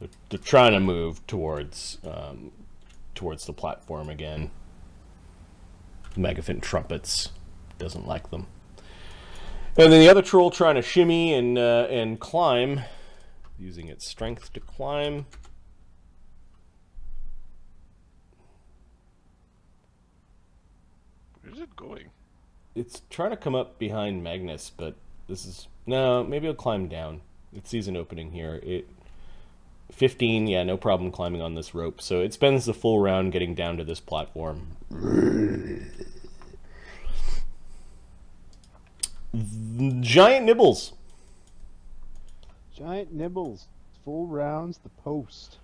S1: They're trying to move towards the platform again. Megafint trumpets doesn't like them. And then the other troll trying to shimmy and climb, using its strength to climb.
S3: Where's it going?
S1: It's trying to come up behind Magnus, but this is... No, maybe it'll climb down. It sees an opening here. 15, yeah, no problem climbing on this rope. So it spends the full round getting down to this platform. Giant Nibbles.
S5: Giant Nibbles, full rounds, the post.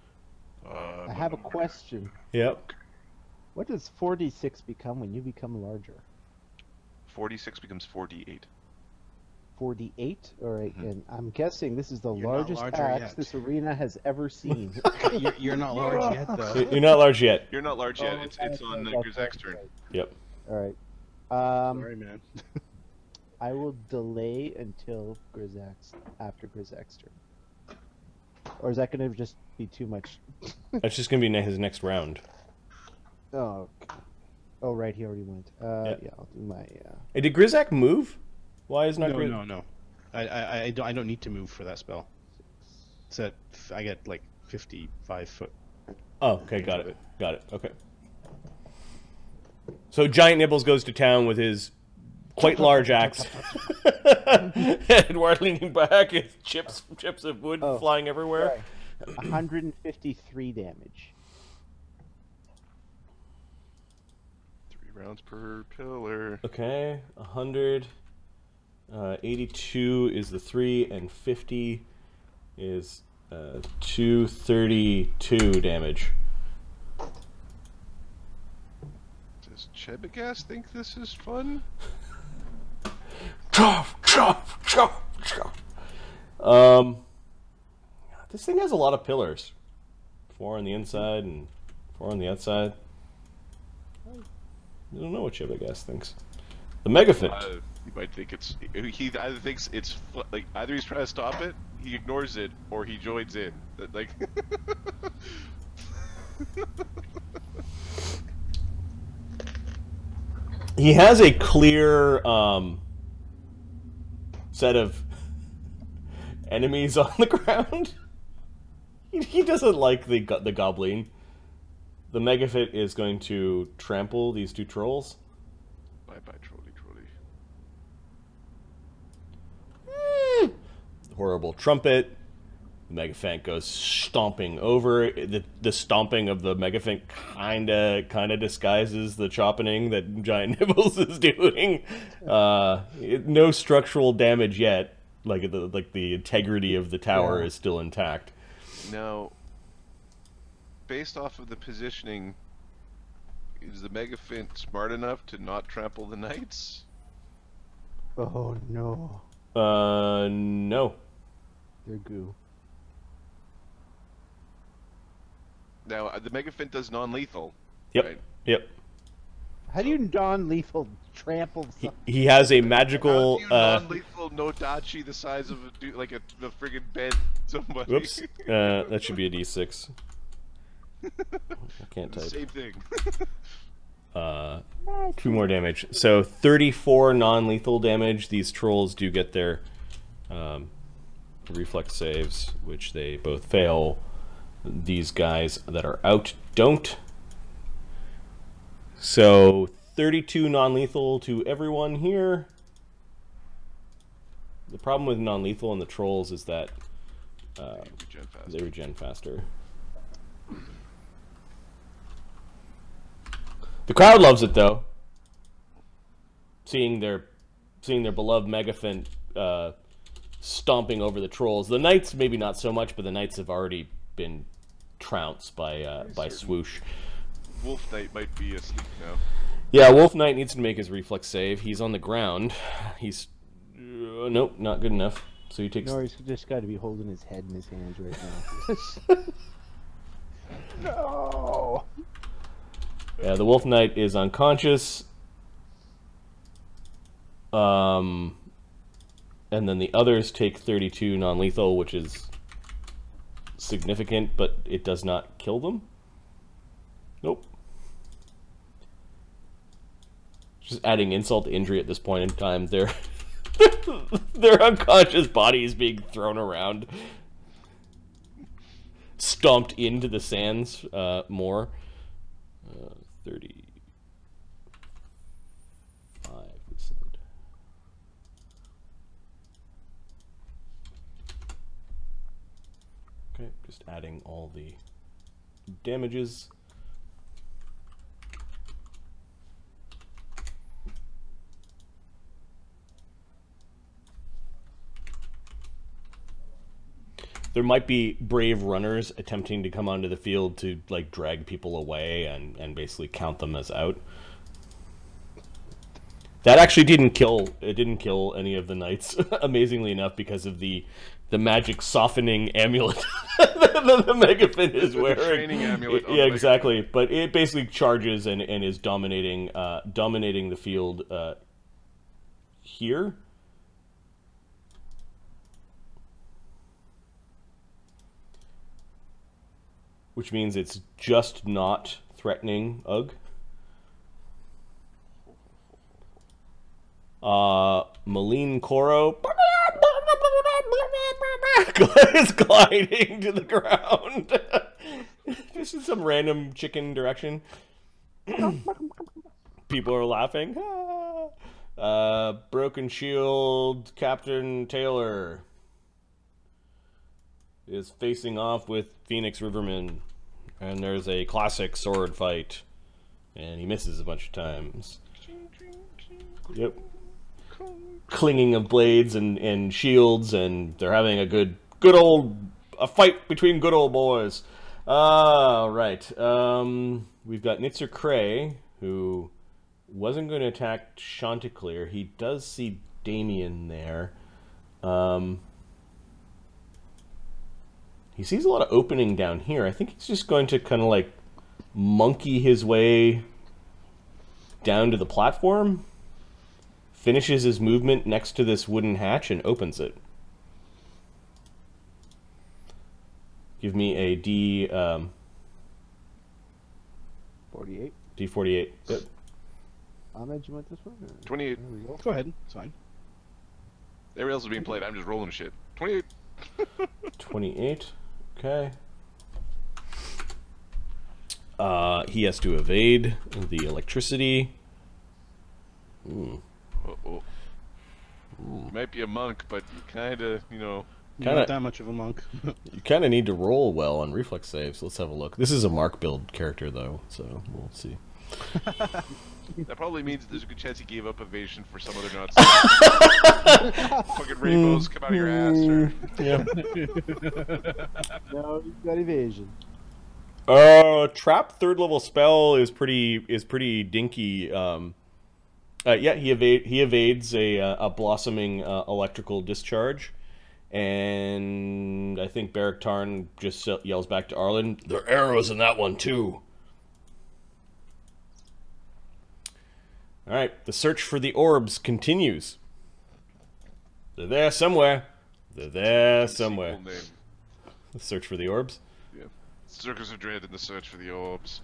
S5: I have a question.
S1: Yep.
S5: What does 4d6 become when you become larger?
S3: 46 becomes 4d8.
S5: 4d8? Alright, and I'm guessing this is the
S2: You're not
S5: largest
S2: larger
S5: axe
S2: yet.
S5: this arena has ever seen.
S2: You're not large yet, though.
S1: You're not large yet.
S3: You're not large yet. It's on Grizak's turn.
S1: Yep.
S5: Alright.
S2: Sorry, man.
S5: I will delay until after Grizak's turn. Or is that going to just be too much?
S1: That's just going to be his next round.
S5: Oh, okay. Oh, right, he already went. Yeah, I'll do my...
S1: Hey, did Grizak move? Why is not Grizak?
S2: No. I don't need to move for that spell. It's at, I get like 55 foot.
S1: Oh, okay, got it. Got it, okay. So Giant Nibbles goes to town with his quite large axe. Edward leaning back, his chips of wood flying everywhere.
S4: 153 damage.
S3: 3 rounds per pillar.
S1: Okay, 100. 82 is the 3, and 50 is 232 damage.
S3: Does Chebagas think this is fun?
S1: Chop, chop, chop, chop. This thing has a lot of pillars. 4 on the inside and 4 on the outside. I don't know what Chebagas thinks. The Megaphant.
S3: You might think he either thinks it's like either he's trying to stop it, he ignores it, or he joins in. Like
S1: he has a clear set of enemies on the ground. He doesn't like the goblin. The Megaphant is going to trample these 2 trolls.
S3: Bye bye, trolly.
S1: Horrible trumpet. The Megaphant goes stomping over. The stomping of the Megaphant kinda disguises the choppening that Giant Nibbles is doing. No structural damage yet. Like the integrity of the tower is still intact.
S3: Now, based off of the positioning, is the Megaphant smart enough to not trample the knights?
S4: Oh no.
S1: No.
S4: They're goo.
S3: Now, the Megaphant does non-lethal.
S1: Yep.
S3: Right?
S1: Yep.
S4: How do you non-lethal trample something?
S1: He has a magical.
S3: How do you non-lethal Nodachi the size of a friggin' bed somebody?
S1: Whoops. That should be a D6. I can't type.
S3: Same thing.
S1: 2 more damage. So 34 non-lethal damage. These trolls do get their reflex saves, which they both fail. These guys that are out don't. So 32 non-lethal to everyone here. The problem with non-lethal and the trolls is that they regen faster. The crowd loves it though. Seeing their beloved Megaphant stomping over the trolls. The knights maybe not so much, but the knights have already been trounced by Swoosh.
S3: Wolf Knight might be asleep now.
S1: Yeah, Wolf Knight needs to make his reflex save. He's on the ground. He's nope, not good enough. So he takes.
S4: No, he's just got to be holding his head in his hands right now. No.
S1: Yeah, the Wolf Knight is unconscious. And then the others take 32 non-lethal, which is significant, but it does not kill them. Nope. Just adding insult to injury at this point in time. Their unconscious body is being thrown around, stomped into the sands more. 35, we said. Okay, just adding all the damages. There might be brave runners attempting to come onto the field to like drag people away and basically count them as out. That actually didn't kill any of the knights, amazingly enough, because of the magic softening amulet that the Megaphant is wearing.
S3: Training amulet.
S1: Yeah, exactly. But it basically charges and is dominating the field here. Which means it's just not threatening Ugg. Maline Koro is gliding to the ground. Just in some random chicken direction. People are laughing. Broken Shield, Captain Taylor. is facing off with Phoenix Riverman, and there's a classic sword fight, and he misses a bunch of times. Yep. Clinging of blades and shields, and they're having a good old fight between good old boys. Right. We've got Nitzer Cray, who wasn't going to attack Chanticleer. He does see Damien there. He sees a lot of opening down here. I think he's just going to kind of like monkey his way down to the platform, finishes his movement next to this wooden hatch, and opens it. Give me a D...
S5: 48.
S1: D48. Yep.
S5: Ahmed, you want this one? Or...
S3: 28.
S5: There we go.
S2: Go ahead. It's fine.
S3: Everybody else is being played. I'm just rolling shit. 28.
S1: 28. Okay. He has to evade the electricity. Ooh.
S3: Uh-oh. You might be a monk, but you kind of, you know...
S2: Not that much of a monk.
S1: You kind of need to roll well on reflex saves. Let's have a look. This is a Mark build character, though, so we'll see.
S3: That probably means there's a good chance he gave up evasion for some other nuts. Fucking rainbows come out of your ass. Or...
S1: Yeah.
S5: No, you've got evasion.
S1: Trap 3rd level spell is pretty dinky. Yeah, he evades a blossoming electrical discharge. And I think Beric Tarn just yells back to Arlen, "There are arrows in that one, too." Alright, the search for the orbs continues. They're there somewhere. They're there somewhere.
S3: Sequel name.
S1: The search for the orbs.
S3: Yeah. Circus of Dread in the search for the orbs.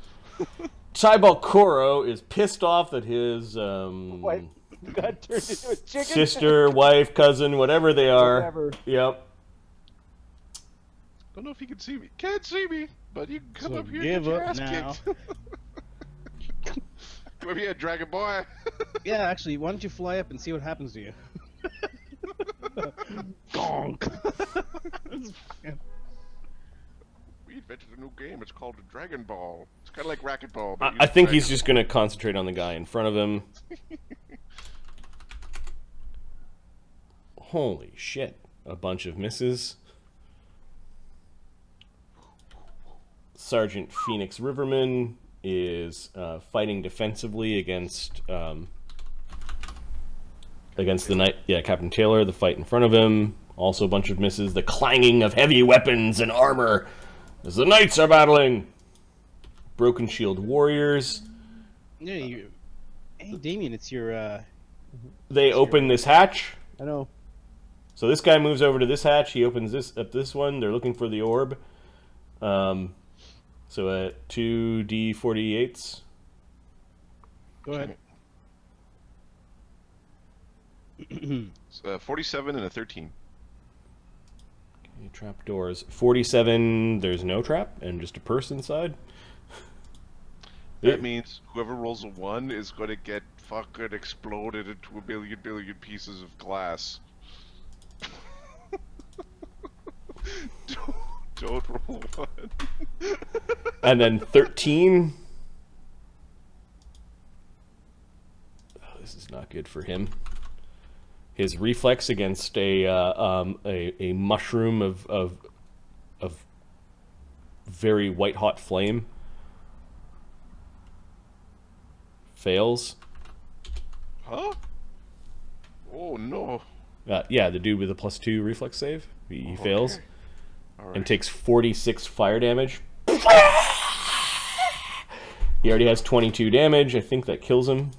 S1: Tybalt Koro is pissed off that his
S5: What? Got turned into a chicken?
S1: sister, wife, cousin, whatever they are.
S5: Whatever.
S1: Yep.
S3: Don't know if you can see me. Can't see me, but you can come
S2: So
S3: up here
S2: give
S3: and get your
S2: up
S3: ass
S2: now.
S3: kicked. Come up here, Dragon Boy.
S2: Yeah, actually, why don't you fly up and see what happens to you? Gonk.
S3: We invented a new game. It's called Dragon Ball. It's kind of like Racquetball.
S1: I think he's just going to concentrate on the guy in front of him. Holy shit. A bunch of misses. Sergeant Phoenix Riverman is fighting defensively against the knight. Yeah, Captain Taylor. The fight in front of him. Also a bunch of misses. The clanging of heavy weapons and armor as the knights are battling. Broken Shield Warriors.
S2: Yeah, hey, Damien, it's your...
S1: They open this hatch.
S5: I know.
S1: So this guy moves over to this hatch. He opens this one. They're looking for the orb. So at 2d48s.
S2: Go ahead.
S3: 47 and a 13.
S1: Okay, trap doors. 47. There's no trap and just a purse inside.
S3: That means whoever rolls a 1 is going to get fucking exploded into a billion pieces of glass. Don't roll 1.
S1: And then 13. Oh, this is not good for him. His reflex against a mushroom of very white hot flame fails.
S3: Huh? Oh no.
S1: Yeah, the dude with a +2 reflex save. He fails.
S3: Alright.
S1: And takes 46 fire damage. He already has 22 damage. I think that kills him.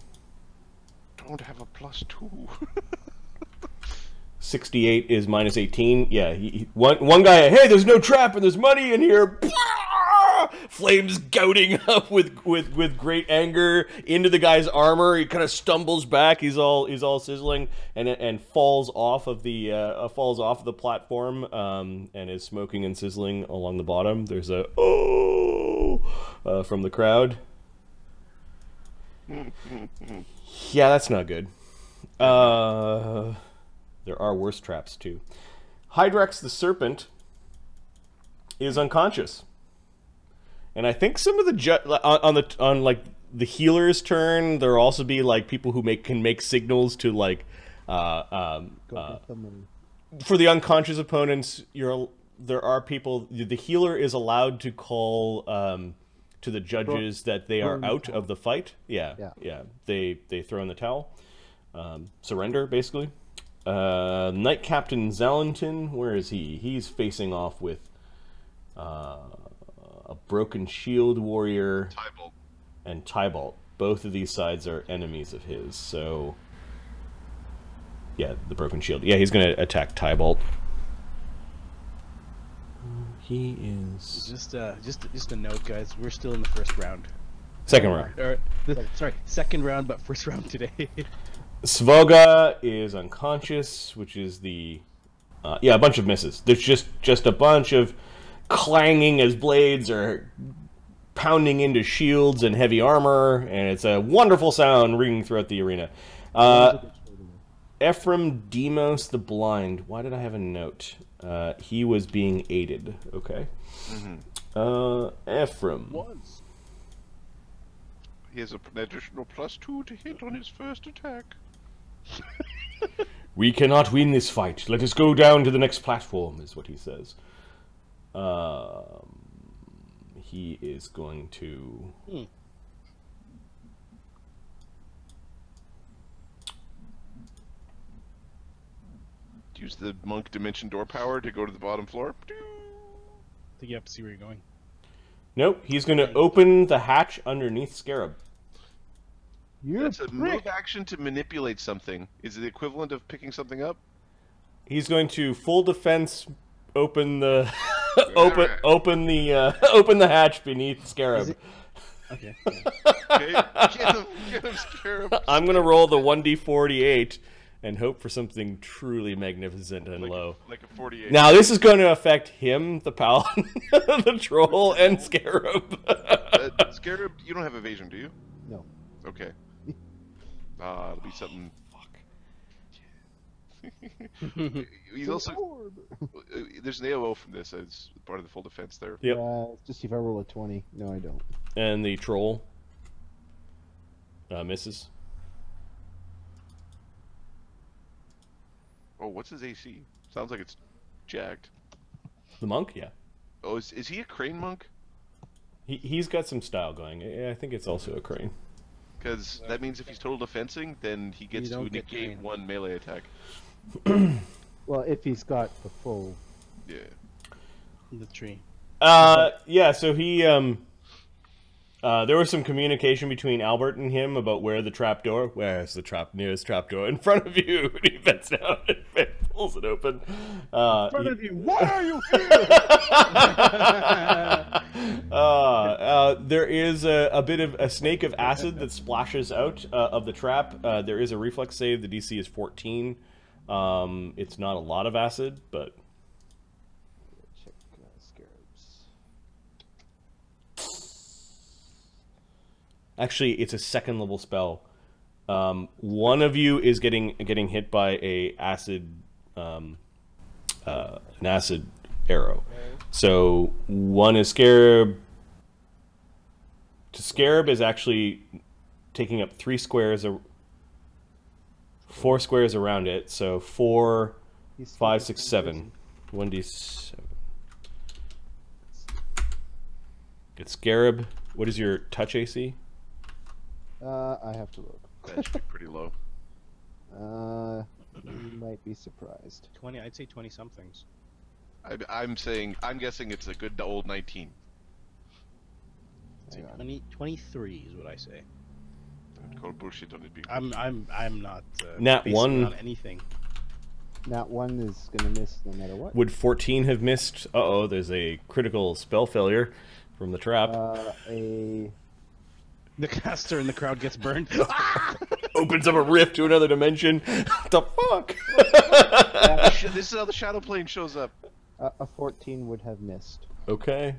S3: Don't have a +2.
S1: 68 is -18. Yeah, one guy, hey, there's no trap and there's money in here. Flames gouting up with great anger into the guy's armor. He kind of stumbles back. He's all sizzling and falls off of the platform and is smoking and sizzling along the bottom. There's a from the crowd. Yeah, that's not good. There are worse traps too. Hydrex the Serpent is unconscious. And I think some of the on like the healer's turn, there'll also be like people who can make signals to like for the unconscious opponents. There are people. The healer is allowed to call to the judges that they are out of the fight. Yeah. They throw in the towel, surrender basically. Knight Captain Zalenton, where is he? He's facing off with a broken shield warrior and Tybalt. Both of these sides are enemies of his, so yeah, the broken shield. Yeah, he's going to attack Tybalt. He is
S2: just a note, guys. We're still in the first round.
S1: Second round.
S2: Sorry, second round, but first round today.
S1: Svoga is unconscious, which is the a bunch of misses. There's just a bunch of clanging as blades are pounding into shields and heavy armor, and it's a wonderful sound ringing throughout the arena. Ephraim Demos the Blind. Why did I have a note? He was being aided. Okay. Ephraim.
S3: He has an additional +2 to hit on his first attack.
S1: We cannot win this fight. Let us go down to the next platform, is what he says. He is going to...
S3: Use the monk dimension door power to go to the bottom floor.
S2: I think you have to see where you're going.
S1: Nope, he's going to open the hatch underneath Scarab.
S3: That's a move action to manipulate something. Is it the equivalent of picking something up?
S1: He's going to full defense open the open the hatch beneath Scarab.
S2: Okay.
S3: Okay. Get him, Scarab.
S1: I'm going to roll the 1d48 and hope for something truly magnificent and low.
S3: Like a 48.
S1: Now this is going to affect him, the paladin, the troll, and Scarab.
S3: Scarab, you don't have evasion, do you?
S5: No.
S3: Okay. It'll be something. Fuck. He's also. There's an AOO from this as part of the full defense there.
S1: Yep.
S5: Just see if I roll a 20. No, I don't.
S1: And the troll misses.
S3: Oh, what's his AC? Sounds like it's jacked.
S1: The monk, yeah.
S3: Oh, is he a crane monk?
S1: He's got some style going. I think it's also a crane.
S3: Because that means if he's total defensing, then he gets to negate one melee attack.
S5: Well, if he's got the full...
S3: Yeah.
S2: The tree.
S1: Yeah, so he, there was some communication between Albert and him about where the trapdoor... Where's the nearest trapdoor? In front of you! And he bends down and pulls it open.
S5: In front of you! Why are you here?
S1: There is a bit of a snake of acid that splashes out of the trap. There is a reflex save. The DC is 14. It's not a lot of acid, but...
S5: Check scarabs.
S1: Actually, it's a second level spell. One of you is getting hit by an acid arrow. So one is Scarab. Scarab is actually taking up 4 squares around it. So 4, 5, 6, 7. 1d7. Get Scarab. What is your touch AC?
S5: I have to look.
S3: That should be pretty low.
S5: You might be surprised.
S2: 20. I'd say 20 somethings.
S3: I'm guessing it's a good old 19.
S2: I'd say 23 is what I say.
S3: I'd call bullshit on it.
S2: I'm not.
S1: Nat
S2: basing
S1: 1
S2: on anything.
S5: Nat 1 is gonna miss no matter what.
S1: Would 14 have missed? Uh-oh, there's a critical spell failure from the trap.
S2: The caster in the crowd gets burned.
S1: Opens up a rift to another dimension. What the fuck?
S3: This is how the shadow plane shows up.
S5: A 14 would have missed.
S1: Okay.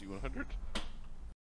S3: D100.